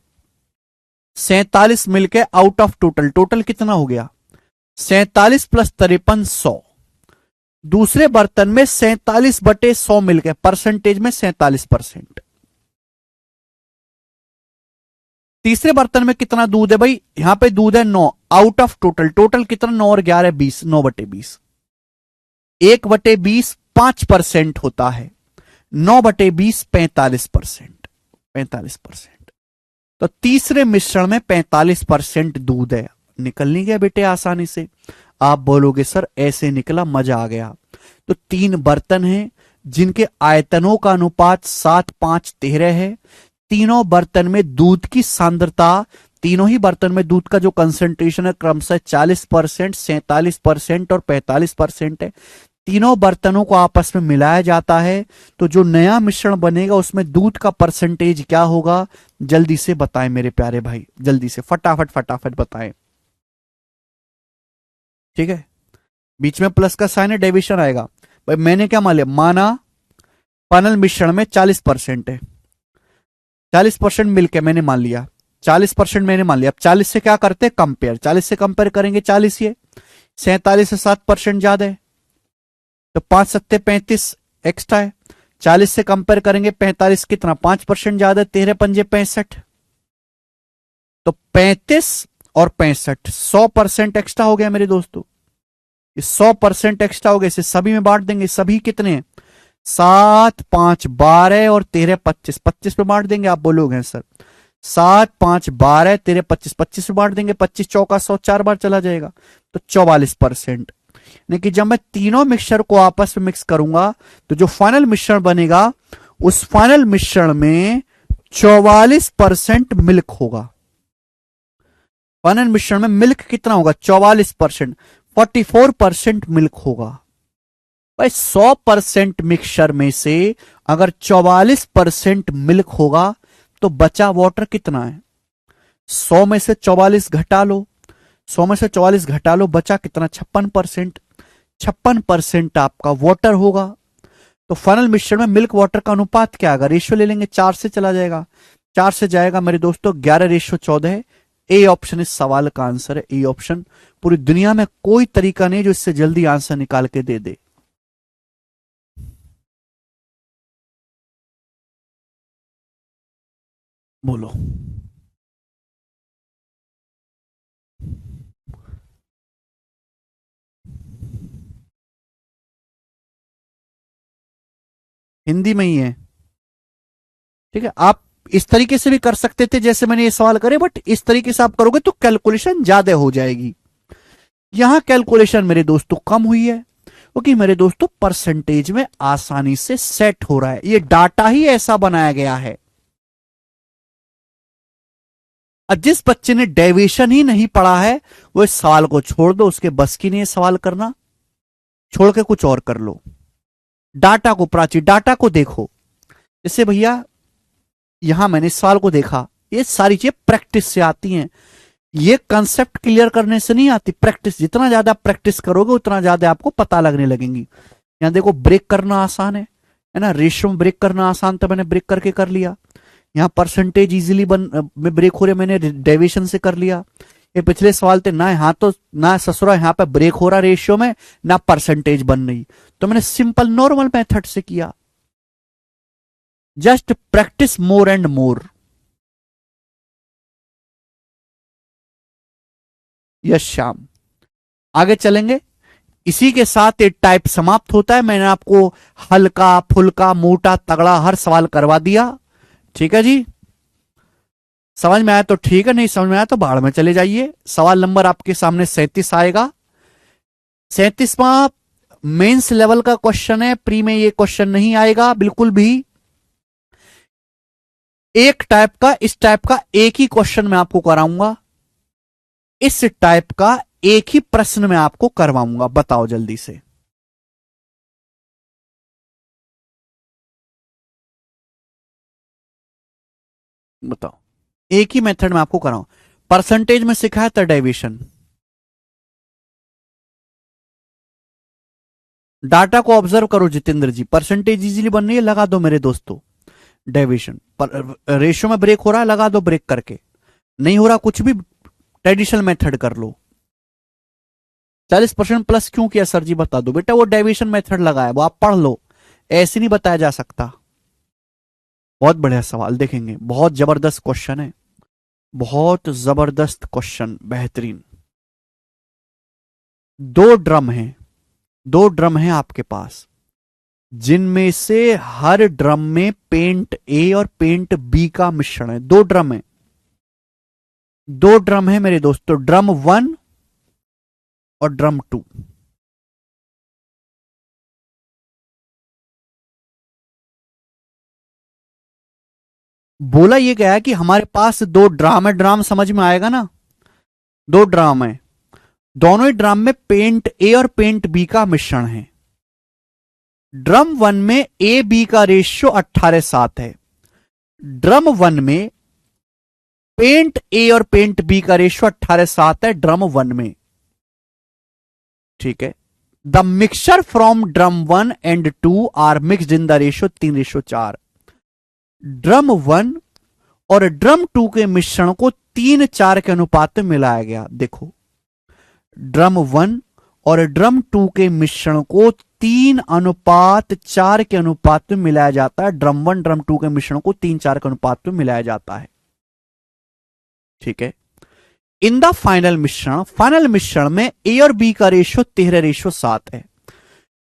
47 मिल्क है आउट ऑफ टोटल। टोटल कितना हो गया? 47 + 53 100। दूसरे बर्तन में 47/100 मिल्क है, परसेंटेज में 47%। तीसरे बर्तन में कितना दूध है भाई? यहां पे दूध है 9 आउट ऑफ टोटल। टोटल कितना? 9 और 11 20, 9/20। 1/20 5% होता है, 9/20 45%। 45%। तो तीसरे मिश्रण में 45% दूध है। निकल नहीं गया बेटे आसानी से? आप बोलोगे सर ऐसे निकला, मजा आ गया। तो 3 बर्तन हैं जिनके आयतनों का अनुपात 7, 5, 13 है। तीनों बर्तन में दूध की सांद्रता, तीनों ही बर्तन में दूध का जो कंसेंट्रेशन है क्रमशः 40%, 47% और 45% है। तीनों बर्तनों को आपस में मिलाया जाता है, तो जो नया मिश्रण बनेगा उसमें दूध का परसेंटेज क्या होगा? जल्दी से बताएं मेरे प्यारे भाई, जल्दी से फटाफट फटाफट बताएं। ठीक है, बीच में प्लस का साइन है, डेविएशन आएगा। भाई मैंने क्या मान लिया? माना फाइनल मिश्रण में 40% है, 40% मिल्क है, मैंने मान लिया 40% मैंने मान लिया। अब 40 से क्या करते हैं? कंपेयर। 40 से कंपेयर करेंगे 40, ये 47 से 7% ज्यादा है, तो 5 7 35 एक्स्ट्रा है। 40 से कंपेयर करेंगे 45, कितना? 5% ज्यादा है, 13 पंजे 65। तो 35 और 65 100% एक्स्ट्रा हो गया मेरे दोस्तों। ये 100% एक्स्ट्रा हो गया, इसे सभी में बांट देंगे। सभी कितने हैं? 7 5 12 और 13 25। 25 में बांट देंगे। आप बोलोगे सर 7 5 12 13 25, 25 में बांट देंगे। 25 चौका 100 4 बार चला जाएगा, तो 44%। लेकिन जब मैं तीनों मिक्सचर को आपस में मिक्स करूंगा तो जो फाइनल मिश्रण बनेगा उस फाइनल मिश्रण में 44% मिल्क होगा। फाइनल मिश्रण में मिल्क कितना होगा? 44%। 44% मिल्क होगा। भाई 100% मिक्सचर में से अगर 44% मिल्क होगा तो बचा वाटर कितना है? 100 में से 44 घटा लो, 100 में से 44 घटा लो, बचा कितना? 56%। 56% आपका वाटर होगा। तो फाइनल मिक्सचर में मिल्क वाटर का अनुपात क्या आएगा? रेशियो ले लेंगे, 4 से चला जाएगा। 4 से जाएगा मेरे दोस्तों 11:14 है। ए ऑप्शन इस सवाल का आंसर है। A option. पूरी दुनिया में कोई तरीका नहीं जो इससे जल्दी आंसर निकाल के दे दे। बोलो। हिंदी में ही है। ठीक है, आप इस तरीके से भी कर सकते थे जैसे मैंने ये सवाल करे, बट इस तरीके से आप करोगे तो कैलकुलेशन ज्यादा हो जाएगी। यहां कैलकुलेशन मेरे दोस्तों कम हुई है क्योंकि मेरे दोस्तों परसेंटेज में आसानी से सेट हो रहा है। ये डाटा ही ऐसा बनाया गया है। और जिस बच्चे ने डेविएशन ही नहीं पढ़ा है वो इस सवाल को छोड़ दो, उसके बस की नहीं है सवाल करना, छोड़ के कुछ और कर लो। डाटा को, प्राची डाटा को देखो। जैसे भैया यहां मैंने इस सवाल को देखा, ये सारी चीजें प्रैक्टिस से आती हैं, ये कंसेप्ट क्लियर करने से नहीं आती, प्रैक्टिस, जितना ज्यादा प्रैक्टिस करोगे उतना ज्यादा आपको पता लगने लगेंगी। यहां देखो ब्रेक करना आसान है ना, रेशियो में ब्रेक करना आसान था, मैंने ब्रेक करके कर लिया। यहाँ परसेंटेज इजीली में ब्रेक हो रहे, मैंने डेविएशन से कर लिया। ये पिछले सवाल थे ना, यहाँ तो ना ससुरा यहाँ पे ब्रेक हो रहा रेशियो में, ना परसेंटेज बन रही, तो मैंने सिंपल नॉर्मल मेथड से किया। Just practice more and more. Yes Shyam, आगे चलेंगे। इसी के साथ ये टाइप समाप्त होता है। मैंने आपको हल्का फुल्का मोटा तगड़ा हर सवाल करवा दिया, ठीक है जी। समझ में आया तो ठीक है, नहीं समझ में आया तो बाहर में चले जाइए। सवाल नंबर आपके सामने 37 आएगा। 37वां मेंस लेवल का क्वेश्चन है, प्री में ये क्वेश्चन नहीं आएगा बिल्कुल भी। एक टाइप का, इस टाइप का एक ही क्वेश्चन मैं आपको कराऊंगा, इस टाइप का एक ही प्रश्न मैं आपको करवाऊंगा। बताओ जल्दी से। बताओ, एक ही मेथड में आपको कराऊं। परसेंटेज में सिखाया था डेविएशन। डाटा को ऑब्जर्व करो जितेंद्र जी, परसेंटेज इजीली बन रही है, लगा दो मेरे दोस्तों डेविएशन। रेशियो में ब्रेक हो रहा है, लगा दो ब्रेक करके। नहीं हो रहा कुछ भी, ट्रेडिशनल मेथड कर लो। 40% प्लस क्यों किया सर जी, बता दो बेटा, वो डेविएशन मेथड लगा है, वो आप पढ़ लो, ऐसे नहीं बताया जा सकता। बहुत बढ़िया सवाल देखेंगे, बहुत जबरदस्त क्वेश्चन है, बहुत जबरदस्त क्वेश्चन, बेहतरीन। दो ड्रम हैं, दो ड्रम हैं आपके पास, जिनमें से हर ड्रम में पेंट ए और पेंट बी का मिश्रण है। दो ड्रम है, दो ड्रम है मेरे दोस्तों, ड्रम 1 और ड्रम 2। बोला ये गया है कि हमारे पास दो ड्राम है, ड्राम समझ में आएगा ना, दो ड्राम है, दोनों ही ड्रम में पेंट ए और पेंट बी का मिश्रण है। ड्रम 1 में ए बी का रेशियो 18:7 है, ड्रम 1 में पेंट ए और पेंट बी का रेशियो 18:7 है ड्रम 1 में, ठीक है। The mixture from drum 1 and 2 are mixed in the ratio 3:4। Drum 1 और ड्रम 2 के मिश्रण को 3:4 के अनुपात में मिलाया गया। देखो, ड्रम 1 और ड्रम 2 के मिश्रण को 3:4 के अनुपात में मिलाया जाता है। ड्रम 1 ड्रम 2 के मिश्रण को 3:4 के अनुपात में मिलाया जाता है, ठीक है। इन द फाइनल मिश्रण, फाइनल मिश्रण में ए और बी का रेशियो 13:7 है।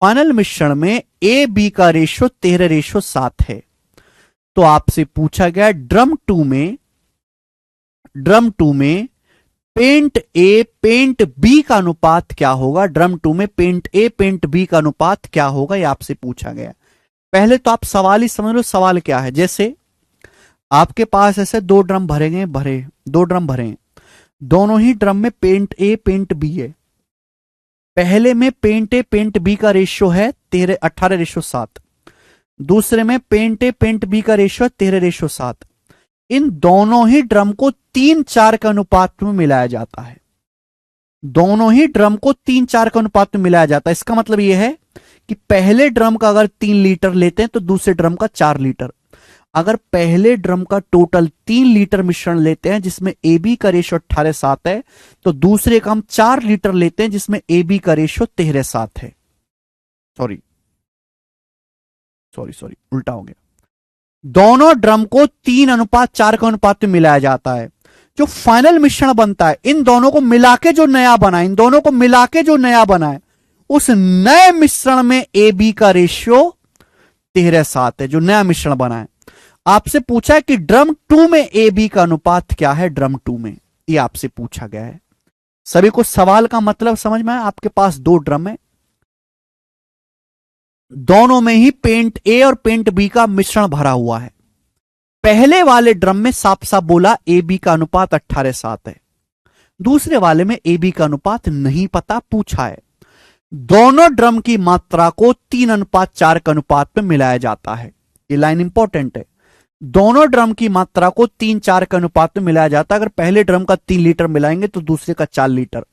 फाइनल मिश्रण में ए बी का रेशियो 13:7 है। तो आपसे पूछा गया ड्रम 2 में पेंट ए पेंट बी का अनुपात क्या होगा। ड्रम 2 में पेंट ए पेंट बी का अनुपात क्या होगा, यह आपसे पूछा गया। पहले तो आप सवाल ही समझ लो, सवाल क्या है। जैसे आपके पास ऐसे दो ड्रम दो ड्रम भरे, दोनों ही ड्रम में पेंट ए पेंट बी है। पहले में पेंट ए पेंट बी का रेशियो है 18:7, दूसरे में पेंट ए पेंट बी का रेशियो 13:7। इन दोनों ही ड्रम को 3:4 के अनुपात में मिलाया जाता है। दोनों ही ड्रम को 3:4 के अनुपात में मिलाया जाता है। इसका मतलब यह है कि पहले ड्रम का अगर 3 लीटर लेते हैं तो दूसरे ड्रम का 4 लीटर। अगर पहले ड्रम का टोटल 3 लीटर मिश्रण लेते हैं जिसमें ए बी का रेशियो 18:7 है, तो दूसरे का हम 4 लीटर लेते हैं जिसमें ए बी का रेशियो 13:7 है। सॉरी उल्टा हो गया। दोनों ड्रम को 3:4 के अनुपात में मिलाया जाता है। जो फाइनल मिश्रण बनता है, इन दोनों को मिला के जो नया बना है, उस नए मिश्रण में ए बी का रेशियो 13:7 है, जो नया मिश्रण बना है। आपसे पूछा है कि ड्रम 2 में ए बी का अनुपात क्या है। ड्रम 2 में ये आपसे पूछा गया है। सभी को सवाल का मतलब समझ में आया। आपके पास दो ड्रम है, दोनों में ही पेंट ए और पेंट बी का मिश्रण भरा हुआ है। पहले वाले ड्रम में साफ साफ बोला ए बी का अनुपात 18:7 है, दूसरे वाले में ए बी का अनुपात नहीं पता, पूछा है। दोनों ड्रम की मात्रा को 3:4 के अनुपात में मिलाया जाता है। ये लाइन इंपॉर्टेंट है। दोनों ड्रम की मात्रा को 3:4 के अनुपात में मिलाया जाता है। अगर पहले ड्रम का 3 लीटर मिलाएंगे तो दूसरे का 4 लीटर।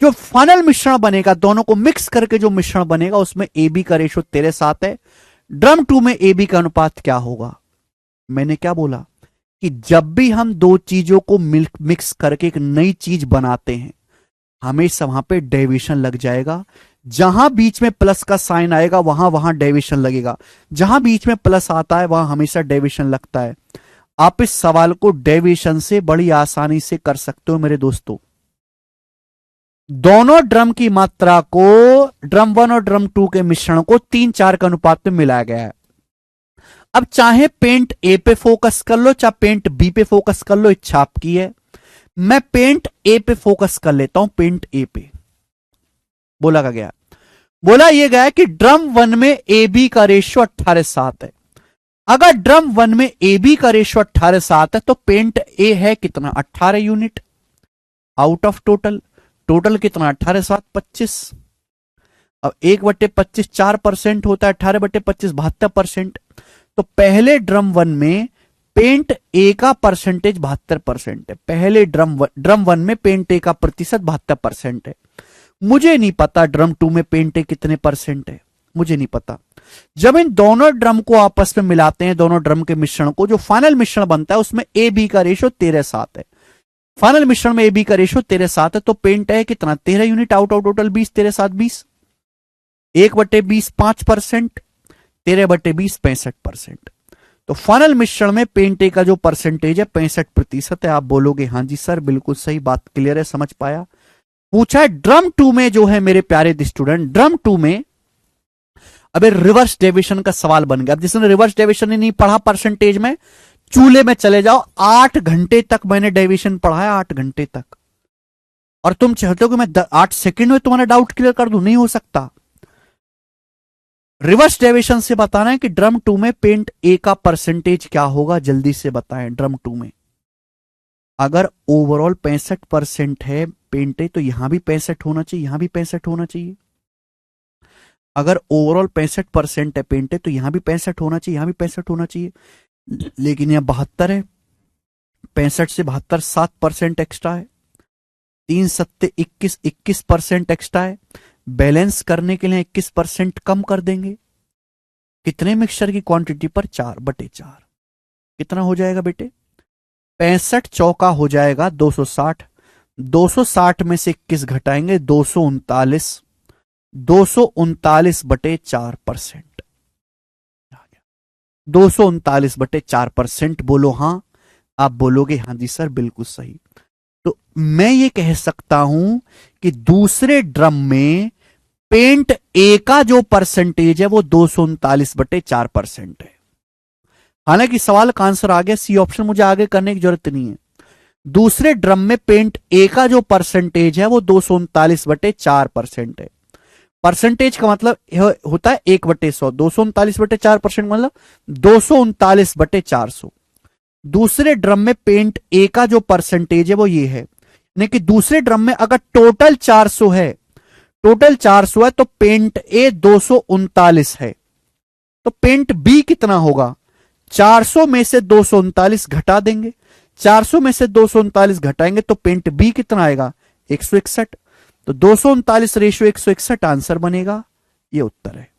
जो फाइनल मिश्रण बनेगा, दोनों को मिक्स करके जो मिश्रण बनेगा, उसमें ए बी का रेशो 13:7 है। ड्रम 2 में ए बी का अनुपात क्या होगा? मैंने क्या बोला कि जब भी हम दो चीजों को मिक्स करके एक नई चीज बनाते हैं, हमेशा वहां पे डेविएशन लग जाएगा। जहां बीच में प्लस का साइन आएगा वहां वहां डेविएशन लगेगा। जहां बीच में प्लस आता है वहां हमेशा डेविएशन लगता है। आप इस सवाल को डेविएशन से बड़ी आसानी से कर सकते हो मेरे दोस्तों। दोनों ड्रम की मात्रा को, ड्रम 1 और ड्रम 2 के मिश्रण को 3:4 के अनुपात में मिलाया गया है। अब चाहे पेंट ए पे फोकस कर लो, चाहे पेंट बी पे फोकस कर लो, इच्छा आपकी है। मैं पेंट ए पे फोकस कर लेता हूं। पेंट ए पे बोला का गया, बोला यह गया कि ड्रम 1 में ए बी का रेशियो 18:7 है। अगर ड्रम 1 में ए बी का रेशियो 18:7 है तो पेंट ए है कितना? 18 unit out of total. Total कितना? 18:7 25। अब 1/25 4% होता है, 18/25 72%। तो पहले ड्रम 1 में पेंट ए का परसेंटेज 72% है। पहले ड्रम 1 में पेंट ए का प्रतिशत 72% है। मुझे नहीं पता ड्रम 2 में पेंट ए कितने परसेंट है, मुझे नहीं पता। जब इन दोनों ड्रम को आपस में मिलाते हैं, दोनों ड्रम के मिश्रण को, जो फाइनल मिश्रण बनता है उसमें ए बी का रेशियो 13:7 है। फाइनल मिश्रण में ए बी का रेशियो 13:7 है। तो पेंट है कितना? 13 यूनिट आउट ऑफ टोटल 20। 13:7 20। 1/20 5%। 13/20 65%। तो फाइनल मिश्रण में पेंट ए का जो परसेंटेज है 65% है। आप बोलोगे हां जी सर बिल्कुल सही, बात क्लियर है, समझ पाया। पूछा है ड्रम 2 में जो है मेरे प्यारे स्टूडेंट, ड्रम 2 में अबे रिवर्स डेविएशन का सवाल बन गया। अब जिसने रिवर्स डेविएशन नहीं पढ़ा परसेंटेज में, चूल्हे में चले जाओ। 8 घंटे तक मैंने डेविएशन पढ़ाया, 8 घंटे तक। और तुम चाहते हो कि मैं 8 सेकंड में तुम्हारा डाउट क्लियर कर दूं? नहीं हो सकता। रिवर्स डेविएशन से बताना है कि ड्रम 2 में पेंट ए का परसेंटेज क्या होगा, जल्दी से बताएं। ड्रम 2 में अगर ओवरऑल 65% है पेंट ए, तो यहां भी 65 होना चाहिए, यहां भी 65 होना चाहिए। अगर ओवरऑल 65% है पेंट ए, तो यहां भी 65 होना चाहिए, यहां भी 65 होना चाहिए। लेकिन यह 72 है। 65 से 72 7% एक्स्ट्रा है। 3 सत्ते 21, 21% एक्स्ट्रा है। बैलेंस करने के लिए 21% कम कर देंगे। कितने मिक्सचर की क्वांटिटी पर? 4/4। कितना हो जाएगा बेटे? 65 चौका हो जाएगा 260। 260 में से 21 घटाएंगे 239। 239/4%। 239/4%। बोलो हां। आप बोलोगे हां जी सर बिल्कुल सही। तो मैं ये कह सकता हूं कि दूसरे ड्रम में पेंट ए का जो परसेंटेज है वो 239/4% है। हालांकि सवाल का आंसर आ गया, सी ऑप्शन, मुझे आगे करने की जरूरत नहीं है। दूसरे ड्रम में पेंट ए का जो परसेंटेज है वो 239/4% है। परसेंटेज का मतलब होता है 1/100। 239/4% मतलब 239/400। दूसरे ड्रम में पेंट ए का जो परसेंटेज है वो ये है। यानी कि दूसरे ड्रम में अगर टोटल 400 है, टोटल 400 है, तो पेंट ए 239 है। तो पेंट बी कितना होगा? 400 में से 239 घटा देंगे। 400 में से 239 घटाएंगे तो पेंट बी कितना आएगा? 161। तो 239 रेशियो 161 आंसर बनेगा। ये उत्तर है।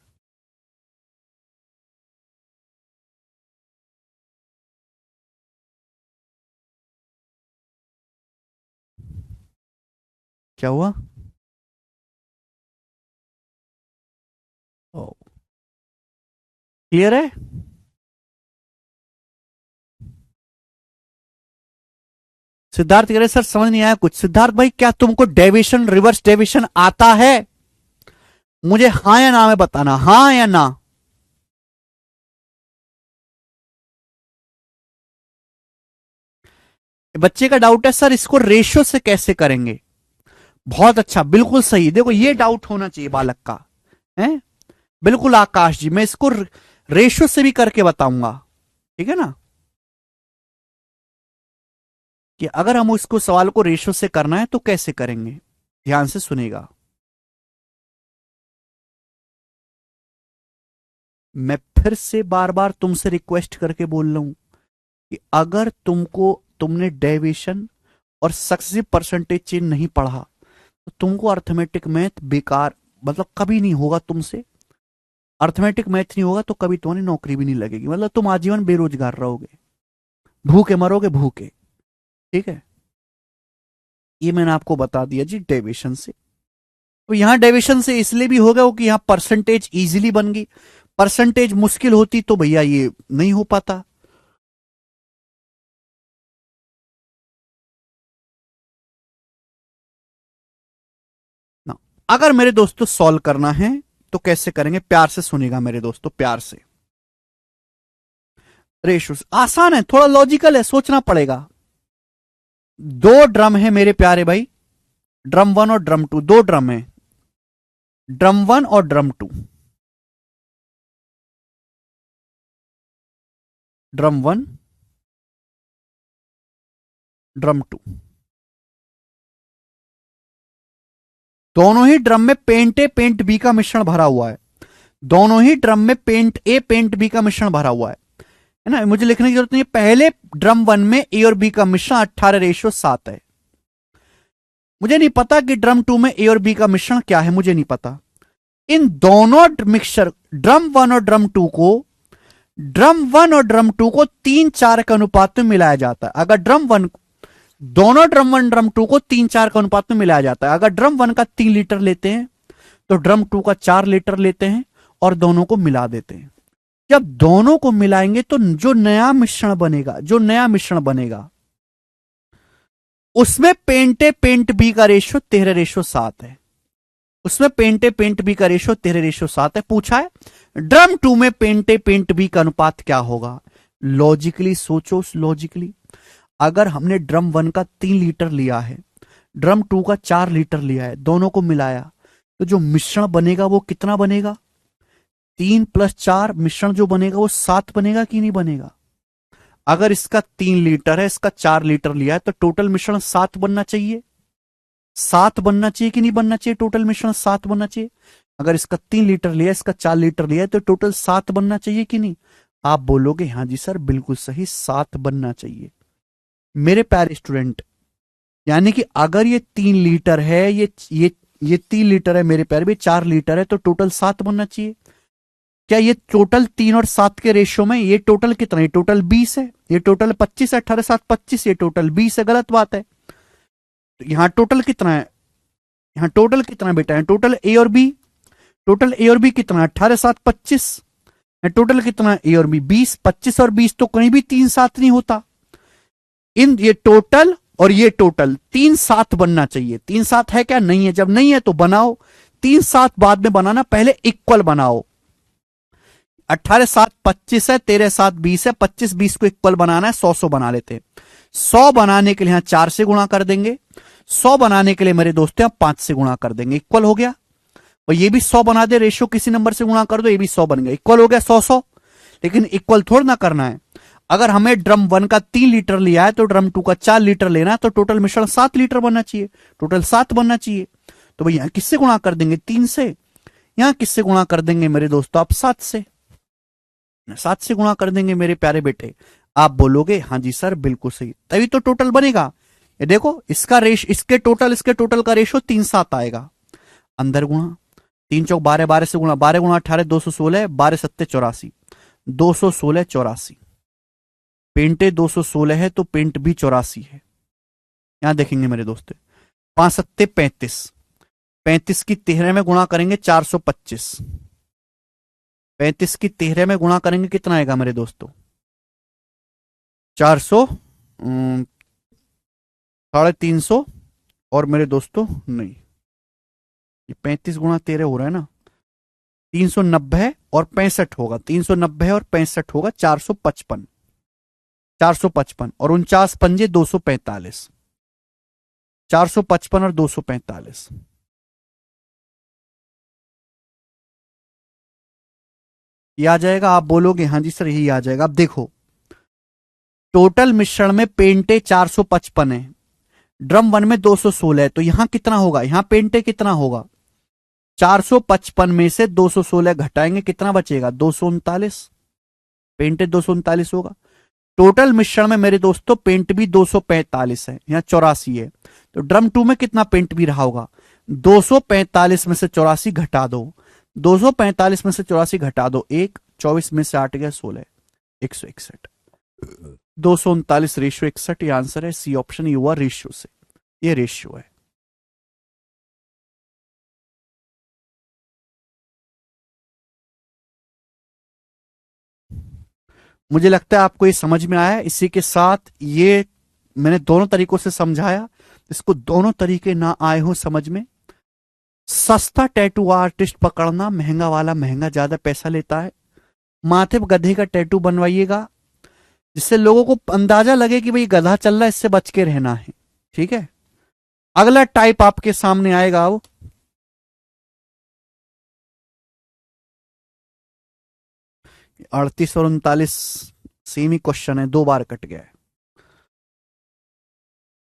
क्या हुआ? क्लियर है? सिद्धार्थ कह रहे सर समझ नहीं आया कुछ। सिद्धार्थ भाई क्या तुमको डेविएशन, रिवर्स डेविएशन आता है? मुझे हां या ना में बताना, हां या ना। बच्चे का डाउट है सर इसको रेशियो से कैसे करेंगे। बहुत अच्छा, बिल्कुल सही। देखो ये डाउट होना चाहिए बालक का, है बिल्कुल आकाश जी। मैं इसको रेशियो से भी करके बताऊंगा, ठीक है ना। कि अगर हम उसको सवाल को रेशो से करना है तो कैसे करेंगे। ध्यान से सुनेगा। मैं फिर से बार बार तुमसे रिक्वेस्ट करके बोल रहा हूं कि अगर तुमने डेविएशन और सक्सेसिव परसेंटेज चेंज नहीं पढ़ा तो तुमको अर्थमेटिक मैथ बेकार, मतलब कभी नहीं होगा तुमसे। अर्थमेटिक मैथ नहीं होगा तो कभी तुम्हारी नौकरी भी नहीं लगेगी, मतलब तुम आजीवन बेरोजगार रहोगे, भूखे मरोगे भूखे। ठीक है, ये मैंने आपको बता दिया जी डेविएशन से। तो यहां डेविएशन से इसलिए भी हो गया कि यहां परसेंटेज इजीली बन गई। परसेंटेज मुश्किल होती तो भैया ये नहीं हो पाता। ना, अगर मेरे दोस्तों सॉल्व करना है तो कैसे करेंगे, प्यार से सुनेगा मेरे दोस्तों, प्यार से। रेशो आसान है, थोड़ा लॉजिकल है, सोचना पड़ेगा। दो ड्रम है मेरे प्यारे भाई, ड्रम वन और ड्रम टू, दो ड्रम है, ड्रम वन और drum two. Drum one, drum two, दोनों ही ड्रम में पेंट ए पेंट बी का मिश्रण भरा हुआ है। दोनों ही ड्रम में पेंट ए पेंट बी का मिश्रण भरा हुआ है ना। मुझे लिखने की जरूरत नहीं है। पहले ड्रम वन में ए और बी का मिश्रण 18:7 है। मुझे नहीं पता कि ड्रम टू में ए और बी का मिश्रण क्या है, मुझे नहीं पता। इन दोनों मिक्सचर ड्रम वन और ड्रम टू को, ड्रम वन और ड्रम टू को 3:4 के अनुपात में मिलाया जाता है। अगर ड्रम वन, दोनों ड्रम वन ड्रम टू को 3:4 के अनुपात में मिलाया जाता है। अगर ड्रम वन का 3 लीटर लेते हैं तो ड्रम टू का 4 लीटर लेते हैं और दोनों को मिला देते हैं। जब दोनों को मिलाएंगे तो जो नया मिश्रण बनेगा, जो नया मिश्रण बनेगा उसमें पेंट ए पेंट बी का रेशियो 13:7 है। उसमें पेंट ए पेंट बी का रेशियो 13:7 है। पूछा है ड्रम टू में पेंट ए पेंट बी का अनुपात क्या होगा। लॉजिकली सोचो, लॉजिकली अगर हमने ड्रम वन का 3 लीटर लिया है, ड्रम टू का 4 लीटर लिया है, दोनों को मिलाया तो जो मिश्रण बनेगा वो कितना बनेगा, 3 + 4 मिश्रण जो बनेगा वो 7 बनेगा कि नहीं बनेगा। अगर इसका 3 लीटर है, इसका 4 लीटर लिया है तो टोटल मिश्रण 7 बनना चाहिए। 7 बनना चाहिए कि नहीं बनना चाहिए, टोटल मिश्रण 7 बनना चाहिए। अगर इसका 3 लीटर लिया, इसका 4 लीटर लिया है तो टोटल 7 बनना चाहिए कि नहीं। आप बोलोगे हाँ जी सर बिल्कुल सही, 7 बनना चाहिए। मेरे प्यारे स्टूडेंट, यानी कि अगर ये 3 लीटर है, ये 3 लीटर है मेरे प्यारे भी, 4 लीटर है तो टोटल 7 बनना चाहिए। क्या ये टोटल 3 और 7 के रेशियो में, ये टोटल कितना, ये टोटल 20 है, ये टोटल 25 है, 18 7 25, ये टोटल 20 है, गलत बात है। तो यहां टोटल कितना है, यहां टोटल कितना है बेटा, टोटल ए और बी, टोटल ए और बी कितना है 18 7 25, टोटल कितना है ए और बी 20, 25 और 20 तो कहीं भी 3 7 नहीं होता। इन ये टोटल और ये टोटल 3 7 बनना चाहिए। 3 7 है क्या, नहीं है। जब नहीं है तो बनाओ, 3 7 बाद में बनाना, पहले इक्वल बनाओ। 18 7 25 है, 13 7 20 है, 25 20 को इक्वल बनाना है, 100 बना लेते हैं। 100 बनाने के लिए यहां 4 से गुणा कर देंगे, 100 बनाने के लिए मेरे दोस्तों 5 से गुणा कर देंगे, इक्वल हो गया। और ये भी 100 बना दे, रेशियो किसी नंबर से गुणा कर दो, ये भी 100 बन गया, इक्वल हो गया 100 100। लेकिन इक्वल थोड़ा ना करना है। अगर हमें ड्रम वन का 3 लीटर लिया है तो ड्रम टू का 4 लीटर लेना है, तो टोटल मिश्रण 7 लीटर बनना चाहिए, टोटल 7 बनना चाहिए। तो भाई यहां किससे गुणा कर देंगे, 3 से। यहां किससे गुणा कर देंगे मेरे दोस्तों, आप 7 से, 7 से गुणा कर देंगे मेरे प्यारे बेटे। आप बोलोगे हाँ जी सर बिल्कुल सही, तभी तो टोटल बनेगा। ये देखो इसका इसके टोटल का रेशो 3 7 आएगा। अंदर गुणा, 3 चौक 12, 12 से गुणा, 12 गुणा 18 216, 12 सत्ते 84, 216 84। पेंटे 216 है तो पेंट भी 84 है। यहां देखेंगे मेरे दोस्त, 5 सत्ते 35, 35 की 13 में गुणा करेंगे 425, 35 की 13 में गुणा करेंगे कितना आएगा मेरे दोस्तों, 400, 350। और मेरे दोस्तों नहीं, ये 35 × 13 हो रहा है ना, 390 और 65 होगा, 390 और 65 होगा 455, 455 और 49 पंजे 245, 455 और 245। ये आ जाएगा। आप बोलोगे हाँ जी सर यही आ जाएगा। अब देखो टोटल मिश्रण में पेंटे 455 है, ड्रम 1 में 216 है, तो यहां कितना होगा, यहां पेंटे कितना होगा, 455 में से 216 घटाएंगे, कितना बचेगा, 239। पेंटे 239 होगा। टोटल मिश्रण में मेरे दोस्तों पेंट भी 245 है, यहां 84 है, तो ड्रम 2 में कितना पेंट भी रहा होगा, 245 में से 84 घटा दो, 245 में से 84 घटा दो, 24 में से 8 गया 16, 161, 239 रेशियो 61, ये आंसर है सी ऑप्शन, ये हुआ रेशियो से, ये रेशियो है। मुझे लगता है आपको ये समझ में आया। इसी के साथ ये मैंने दोनों तरीकों से समझाया, इसको दोनों तरीके ना आए हो समझ में, सस्ता टैटू आर्टिस्ट पकड़ना, महंगा वाला महंगा ज्यादा पैसा लेता है। माथे पर गधे का टैटू बनवाइएगा जिससे लोगों को अंदाजा लगे कि भाई गधा चल रहा है, इससे बच के रहना है, ठीक है। अगला टाइप आपके सामने आएगा अब, 38 और 39 सेम ही क्वेश्चन है, 2 बार कट गया है।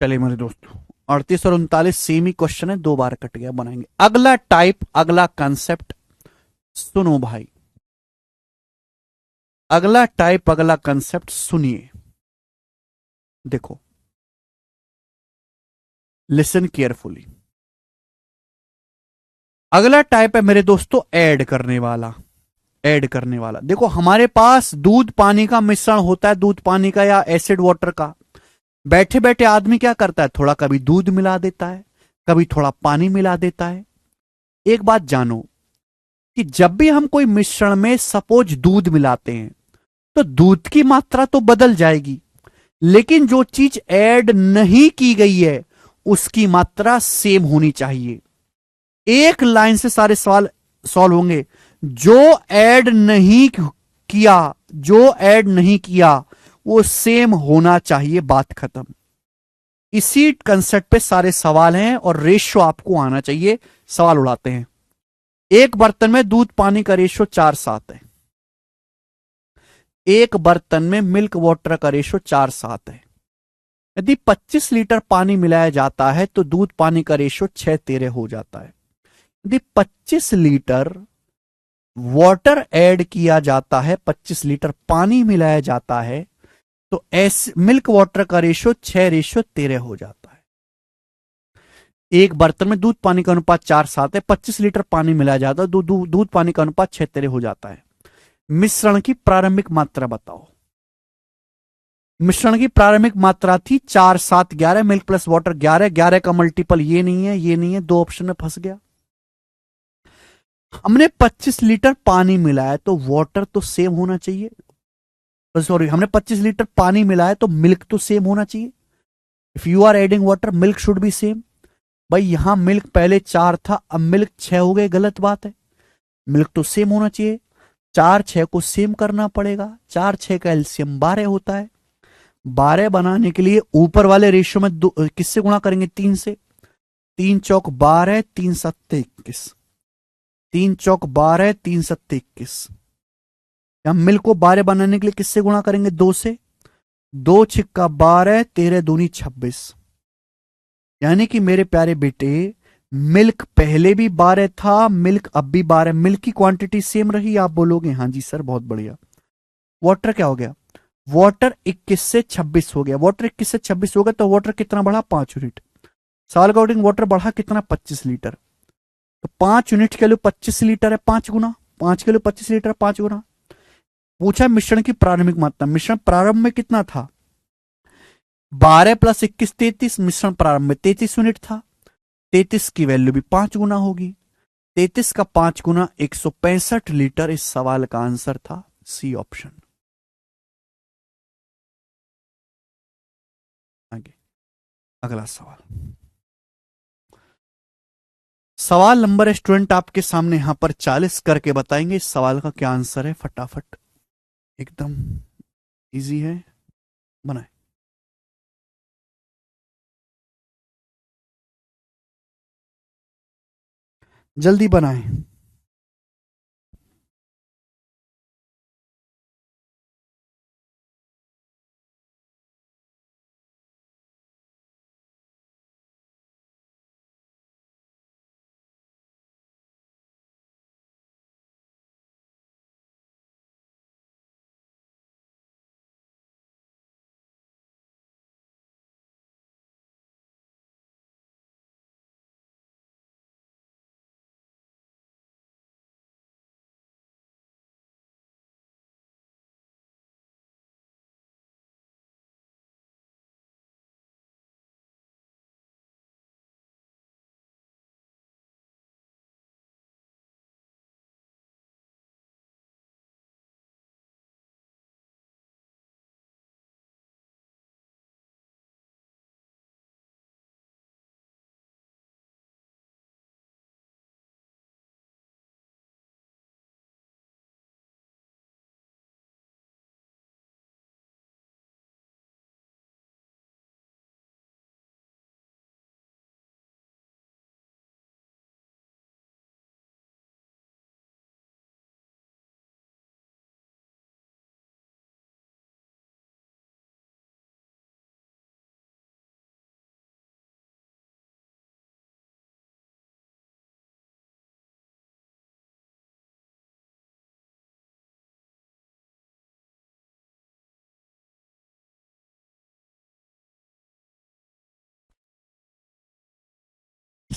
चलिए मेरे दोस्तों, 38 और 39 सेम ही क्वेश्चन है, 2 बार कट गया, बनाएंगे अगला टाइप, अगला कंसेप्ट। सुनो भाई, अगला टाइप, अगला कंसेप्ट सुनिए, देखो, लिसन केयरफुली। अगला टाइप है मेरे दोस्तों ऐड करने वाला, ऐड करने वाला। देखो हमारे पास दूध पानी का मिश्रण होता है, दूध पानी का या एसिड वाटर का। बैठे बैठे आदमी क्या करता है, थोड़ा कभी दूध मिला देता है, कभी थोड़ा पानी मिला देता है। एक बात जानो कि जब भी हम कोई मिश्रण में सपोज दूध मिलाते हैं तो दूध की मात्रा तो बदल जाएगी, लेकिन जो चीज ऐड नहीं की गई है उसकी मात्रा सेम होनी चाहिए। एक लाइन से सारे सवाल सॉल्व होंगे। जो ऐड नहीं किया, जो ऐड नहीं किया वो सेम होना चाहिए, बात खत्म। इसी कंसेप्ट पे सारे सवाल हैं और रेशियो आपको आना चाहिए। सवाल उड़ाते हैं। एक बर्तन में दूध पानी का रेशियो 4:7 है, एक बर्तन में मिल्क वाटर का रेशियो 4:7 है। यदि 25 लीटर पानी मिलाया जाता है तो दूध पानी का रेशियो 6:13 हो जाता है। यदि 25 लीटर वाटर ऐड किया जाता है, 25 लीटर पानी मिलाया जाता है, तो ऐसे मिल्क वाटर का रेशियो 6:13 हो जाता है। एक बर्तन में दूध पानी का अनुपात 4:7 है, 25 लीटर पानी मिलाया जाता है, दूध पानी का अनुपात 6:13 हो जाता है। मिश्रण की प्रारंभिक मात्रा बताओ। मिश्रण की प्रारंभिक मात्रा थी 4, 7, 11, मिल्क प्लस वाटर 11, 11 का मल्टीपल ये नहीं है, ये नहीं है, 2 ऑप्शन में फंस गया। हमने 25 लीटर पानी मिलाया तो वाटर तो सेम होना चाहिए, सॉरी, हमने 25 लीटर पानी मिलाया तो मिल्क तो सेम होना चाहिए। If you are adding water milk should be same. भाई यहां मिल्क पहले 4 था, अब मिल्क 6 हो गए, गलत बात है। मिल्क तो सेम होना चाहिए, 4, 6 को सेम करना पड़ेगा। 4, 6 का एलसीएम 12 होता है। 12 बनाने के लिए ऊपर वाले रेशियो में किससे गुणा करेंगे, 3 से। 3 चौक 12, 3 सत्ते 21, 3 चौक 12, 3 सत्ते 21। हम मिल्क को 12 बनाने के लिए किससे गुणा करेंगे, 2 से। 2 छिक्का 12, 13 दूनी 26। यानी कि मेरे प्यारे बेटे, मिल्क पहले भी 12 था, मिल्क अब भी 12। मिल्क की क्वांटिटी सेम रही, आप बोलोगे हाँ जी सर बहुत बढ़िया। वाटर क्या हो गया, वाटर 21 से 26 हो गया। वाटर 21 से 26 हो गया तो वाटर कितना बढ़ा, 5 यूनिट। साल अकॉर्डिंग वाटर बढ़ा कितना, 25 लीटर। तो 5 यूनिट के लिए 25 लीटर है, 5 गुना। 5 के लिए 25 लीटर, 5 गुना। पूछा मिश्रण की प्रारंभिक मात्रा। मिश्रण प्रारंभ में कितना था, 12 + 21 33। मिश्रण प्रारंभ में 33 यूनिट था। 33 की वैल्यू भी 5 गुना होगी। 33 का 5 गुना 165 लीटर इस सवाल का आंसर था, सी ऑप्शन। आगे अगला सवाल। सवाल नंबर स्टूडेंट आपके सामने यहां पर 40 करके बताएंगे इस सवाल का क्या आंसर है। फटाफट, एकदम इजी है, बनाए। जल्दी बनाएं।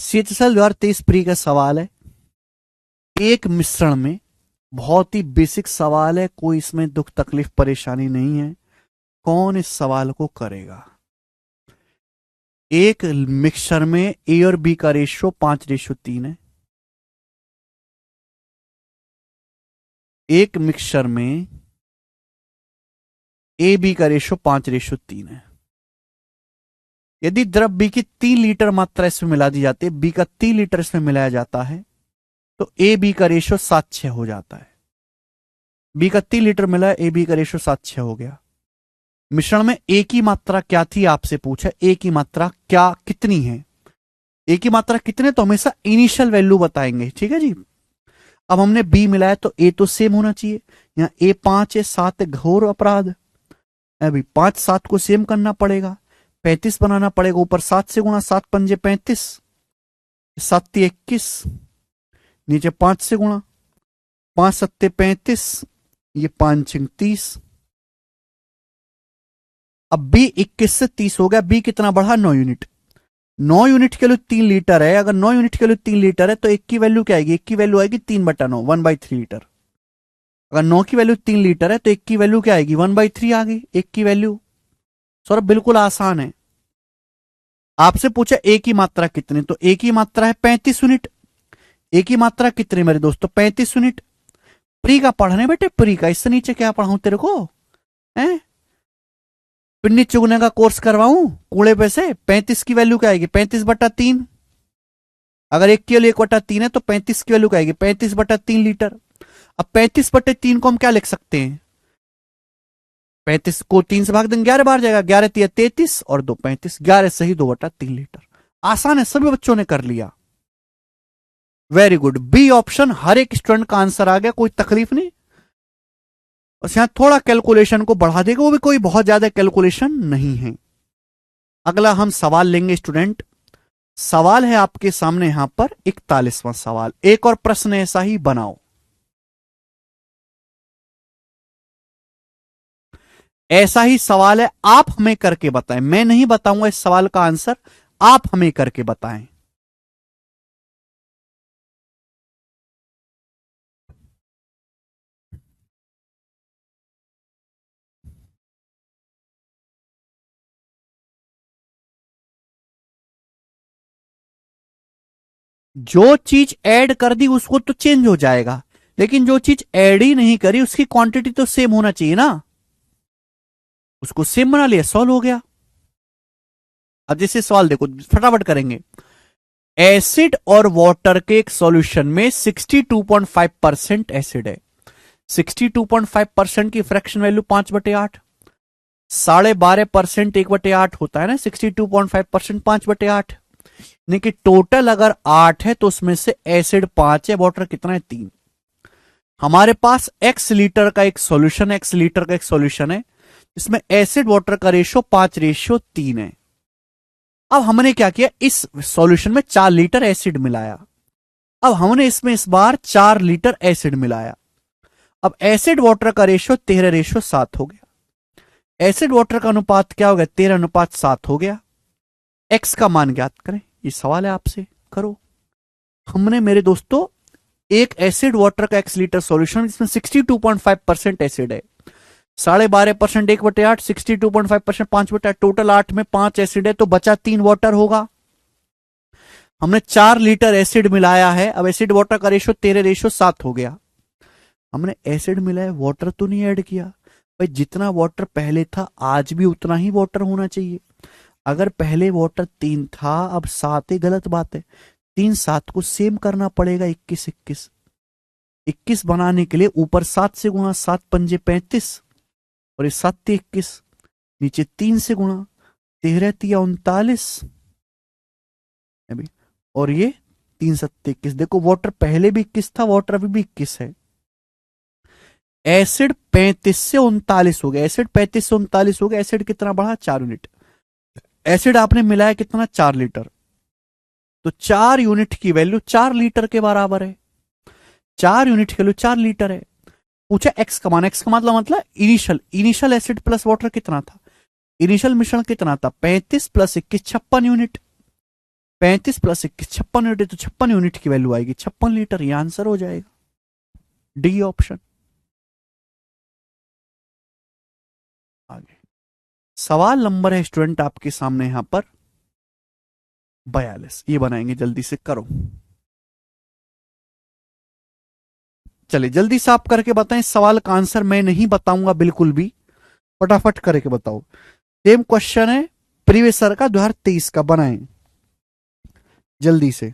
CHSL 2023 प्री का सवाल है, एक मिश्रण में, बहुत ही बेसिक सवाल है, कोई इसमें दुख तकलीफ परेशानी नहीं है। कौन इस सवाल को करेगा? एक मिक्सचर में ए और बी का रेशियो 5:3 है। एक मिक्सचर में ए बी का रेशियो 5:3 है। यदि द्रव बी की 3 लीटर मात्रा इसमें मिला दी जाती है, बी का 3 लीटर इसमें मिलाया जाता है, तो ए बी का रेशियो 7:6 हो जाता है। बी का 3 लीटर मिला, ए बी का रेशियो 7:6 हो गया। मिश्रण में ए की मात्रा क्या थी आपसे पूछा, ए की मात्रा क्या कितनी है? ए की मात्रा कितने, तो हमेशा इनिशियल वैल्यू बताएंगे, ठीक है जी। अब हमने बी मिलाया तो ए तो सेम होना चाहिए। यहां ए 5 है, 7 है, घोर अपराध। अभी 5 7 को सेम करना पड़ेगा, 35 बनाना पड़ेगा, ऊपर 7 से गुणा, 7 पंजे 35, 7 21, नीचे 5 से गुणा, 5 7 35, ये 5 30। अब बी 21 से 30 हो गया, बी कितना बढ़ा, 9 यूनिट। 9 यूनिट के लिए 3 लीटर है, अगर 9 यूनिट के लिए 3 लीटर है तो एक की वैल्यू क्या आएगी, एक की वैल्यू आएगी 3/9, 1/3 लीटर। अगर 9 की वैल्यू 3 लीटर है तो एक की वैल्यू क्या आएगी, 1/3 आ गई एक की वैल्यू। सौरभ बिल्कुल आसान है। आपसे पूछा ए की मात्रा कितनी, तो ए की मात्रा है 35 यूनिट। ए की मात्रा कितनी मेरे दोस्तों, 35 यूनिट। प्री का पढ़ने बेटे, प्री का, इससे नीचे क्या पढ़ाऊं तेरे को, हैं? पिन्नी चुगने का कोर्स करवाऊं कूड़े पे से? 35 की वैल्यू क्या आएगी, 35/3। अगर एक की वैल्यू 1/3 है तो 35 की वैल्यू क्या आएगी, 35/3 लीटर। अब 35/3 को हम क्या लिख सकते हैं, 35 को 3 से भाग देंगे, 11 बार जाएगा, 11 3 33 और 2 35, 11 सही 2/3 लीटर। आसान है, सभी बच्चों ने कर लिया। वेरी गुड, बी ऑप्शन हर एक स्टूडेंट का आंसर आ गया, कोई तकलीफ नहीं। और यहां थोड़ा कैलकुलेशन को बढ़ा देगा, वो भी कोई बहुत ज्यादा कैलकुलेशन नहीं है। अगला हम सवाल लेंगे स्टूडेंट। सवाल है आपके सामने यहां पर 41वां सवाल। एक और प्रश्न ऐसा ही बनाओ। ऐसा ही सवाल है, आप हमें करके बताएं, मैं नहीं बताऊंगा इस सवाल का आंसर, आप हमें करके बताएं। जो चीज ऐड कर दी उसको तो चेंज हो जाएगा, लेकिन जो चीज ऐड ही नहीं करी उसकी क्वांटिटी तो सेम होना चाहिए ना। उसको सेम बना लिया, सॉल्व हो गया। अब जैसे सवाल देखो, फटाफट करेंगे। एसिड और वाटर के एक सॉल्यूशन में 62.5% एसिड है। 62.5% की फ्रैक्शन वैल्यू 5/8, 12.5% 1/8 होता है ना, 62.5% 5/8। यानी कि टोटल अगर 8 है तो उसमें से एसिड 5 है, वाटर कितना है 3। हमारे पास x लीटर का एक सॉल्यूशन है, x लीटर का एक सॉल्यूशन है जिसमें एसिड वाटर का रेशियो 5:3 है। अब हमने क्या किया, इस सॉल्यूशन में 4 लीटर एसिड मिलाया। अब हमने इसमें इस बार 4 लीटर एसिड मिलाया। अब एसिड वाटर का रेशियो 13:7 हो गया। एसिड वाटर का अनुपात क्या हो गया, 13:7 हो गया। एक्स का मान ज्ञात करें, ये सवाल है आपसे, करो। हमने मेरे दोस्तों एक एसिड वाटर का x लीटर सॉल्यूशन जिसमें 62.5% एसिड है, 12.5% 1/8, 62.5% 5/8, टोटल 8 में 5 एसिड है तो बचा 3 वाटर होगा। हमने 4 लीटर एसिड मिलाया है, अब एसिड वाटर का रेशियो 13:7 हो गया। हमने एसिड मिलाया, वाटर तो नहीं ऐड किया भाई, जितना वाटर पहले था आज भी उतना ही वाटर होना चाहिए। अगर पहले वाटर 3 था, अब 7 है, गलत बात है। 3 7 को सेम करना पड़ेगा, 21 21, 21 बनाने के लिए ऊपर 7 से गुणा, 7 पंजे 35 और ये 7 21, नीचे 3 से गुणा, 13 39 और ये 3 7 21। देखो वाटर पहले भी 21 था, वाटर अभी भी 21 है। एसिड 35 से 39 हो गया, एसिड 35 से 39 हो गया। एसिड कितना बढ़ा, 4 यूनिट। एसिड आपने मिलाया कितना, 4 लीटर, तो 4 यूनिट की वैल्यू 4 लीटर के बराबर है। 4 यूनिट की वैल्यू 4 लीटर है। पूछा एक्स का मान, एक्स का मतलब इनिशियल एसिड प्लस वाटर कितना था, इनिशियल मिश्रण कितना था, 35 + 21 56 यूनिट। 35 प्लस 21 56 यूनिट, तो 56 यूनिट की वैल्यू आएगी 56 लीटर, ये आंसर हो जाएगा, डी ऑप्शन। आगे सवाल नंबर है स्टूडेंट आपके सामने यहां पर 42, ये बनाएंगे, जल्दी से करो। चलिए जल्दी से आप करके बताएं, सवाल का आंसर मैं नहीं बताऊंगा बिल्कुल भी, फटाफट करके बताओ। सेम क्वेश्चन है प्रीवियस ईयर का 2023 का, बनाएं जल्दी से।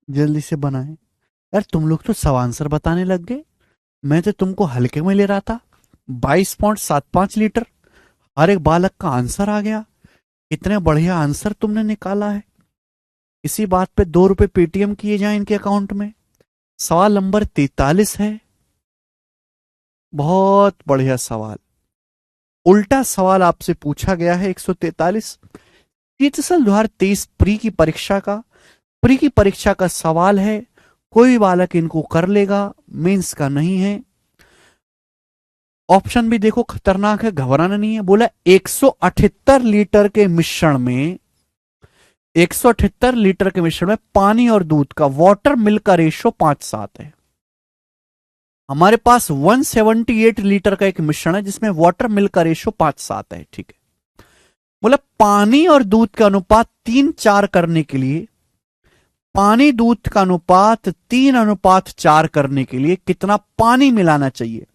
जल्दी से बनाएं यार, तुम लोग तो सब आंसर बताने लग गए, मैं तो तुमको हल्के में ले रहा था। 22.75 लीटर, हर एक बालक का आंसर आ गया, इतने बढ़िया आंसर तुमने निकाला है। इसी बात पे 2 रुपए पेटीएम किए जाएं इनके अकाउंट में। सवाल नंबर 43 है, बहुत बढ़िया सवाल, उल्टा सवाल आपसे पूछा गया है 143। साल 2023 प्री की परीक्षा का सवाल है, कोई बालक इनको कर लेगा, मेंस का नहीं है। ऑप्शन भी देखो खतरनाक है, घबराना नहीं है। बोला 178 लीटर के मिश्रण में, 178 लीटर के मिश्रण में पानी और दूध का वाटर मिल्क का रेशो 5:7 है। हमारे पास 178 लीटर का एक मिश्रण है जिसमें वाटर मिल्क का रेशो 5:7 है, ठीक है। बोला पानी और दूध का अनुपात 3:4 करने के लिए, पानी दूध का अनुपात 3:4 करने के लिए कितना पानी मिलाना चाहिए।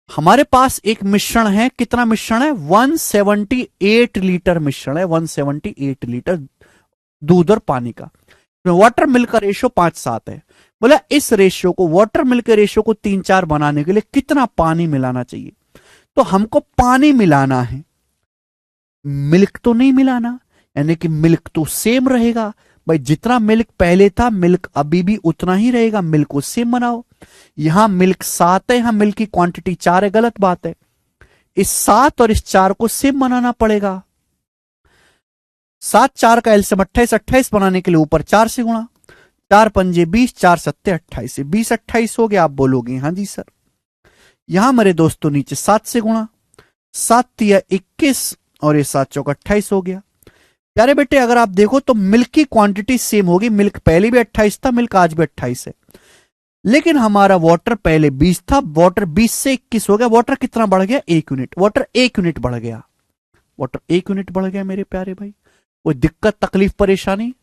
हमारे पास एक मिश्रण है, कितना मिश्रण है, 178 लीटर मिश्रण है, 178 लीटर दूध और पानी का, वाटर मिल्क का रेशियो 5:7 है। बोला इस रेशियो को, वाटर मिल्क के रेशियो को 3:4 बनाने के लिए कितना पानी मिलाना चाहिए। तो हमको पानी मिलाना है, मिल्क तो नहीं मिलाना, यानी कि मिल्क तो सेम रहेगा भाई, जितना मिल्क पहले था मिल्क अभी भी उतना ही रहेगा, मिल्क को सेम बनाओ। यहां मिल्क 7 है, यहां मिल्क की क्वांटिटी 4 है, गलत बात है। इस 7 और इस 4 को सेम बनाना पड़ेगा। 7 4 का एलसीएम 28, 28 बनाने के लिए ऊपर 4 से गुणा, 4 पंजे 20, 4 सत्ते 28, 20 28 हो गया। आप बोलोगे हाँ जी सर। यहां मेरे दोस्तों नीचे 7 से गुणा, 7 तिया 21 और ये 7 चौक 28 हो गया। प्यारे बेटे अगर आप देखो तो मिल्क की क्वांटिटी सेम होगी, मिल्क पहले भी 28 था, मिल्क आज भी 28 है, लेकिन हमारा वाटर पहले 20 था, वाटर 20 से 21 हो गया। वाटर कितना बढ़ गया, 1 यूनिट, वाटर 1 यूनिट बढ़ गया, वाटर 1 यूनिट बढ़ गया मेरे प्यारे भाई। कोई दिक्कत तकलीफ परेशानी,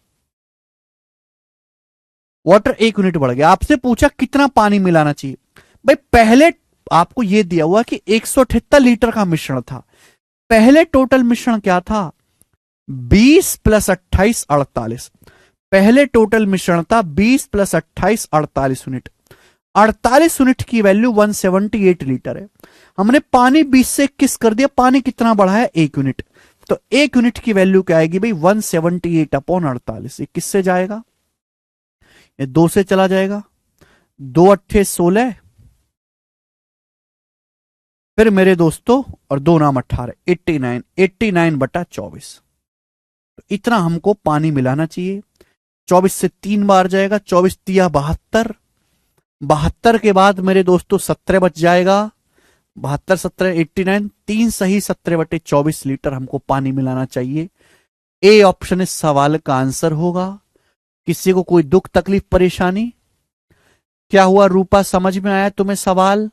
वाटर 1 यूनिट बढ़ गया। आपसे पूछा कितना पानी मिलाना चाहिए, भाई पहले आपको यह दिया हुआ कि 178 लीटर का मिश्रण था, पहले टोटल मिश्रण क्या था, 20 प्लस 28 48। पहले टोटल मिश्रण था 20 प्लस 28 48 यूनिट। 48 यूनिट की वैल्यू 178 लीटर है। हमने पानी 20 से 21 कर दिया, पानी कितना बढ़ा है 1 यूनिट, तो 1 यूनिट की वैल्यू क्या आएगी भाई 178 अपॉन 48। ये किससे जाएगा, ये 2 से चला जाएगा, 2 अट्ठे 16, फिर मेरे दोस्तों और 2 नाम 18, 89, 89 बटा 24। तो इतना हमको पानी मिलाना चाहिए। 24 से 3 बार जाएगा, 24 तिया 72, 72 के बाद मेरे दोस्तों 17 बच जाएगा, 72 17 89, 3 सही 17 बटे 24 लीटर हमको पानी मिलाना चाहिए। ए ऑप्शन इस सवाल का आंसर होगा। किसी को कोई दुख तकलीफ परेशानी, क्या हुआ रूपा, समझ में आया तुम्हें सवाल?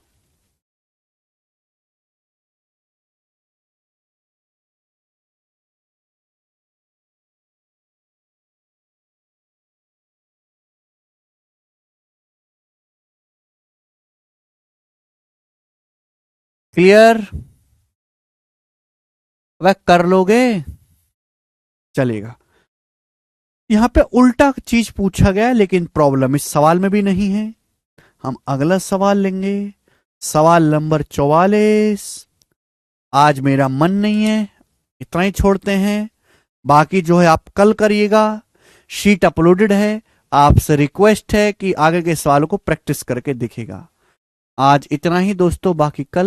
क्लियर? वह कर लोगे, चलेगा। यहां पे उल्टा चीज पूछा गया लेकिन प्रॉब्लम इस सवाल में भी नहीं है। हम अगला सवाल लेंगे, सवाल नंबर 44। आज मेरा मन नहीं है, इतना ही छोड़ते हैं। बाकी जो है आप कल करिएगा, शीट अपलोडेड है। आपसे रिक्वेस्ट है कि आगे के सवालों को प्रैक्टिस करके दिखेगा। आज इतना ही दोस्तों, बाकी कल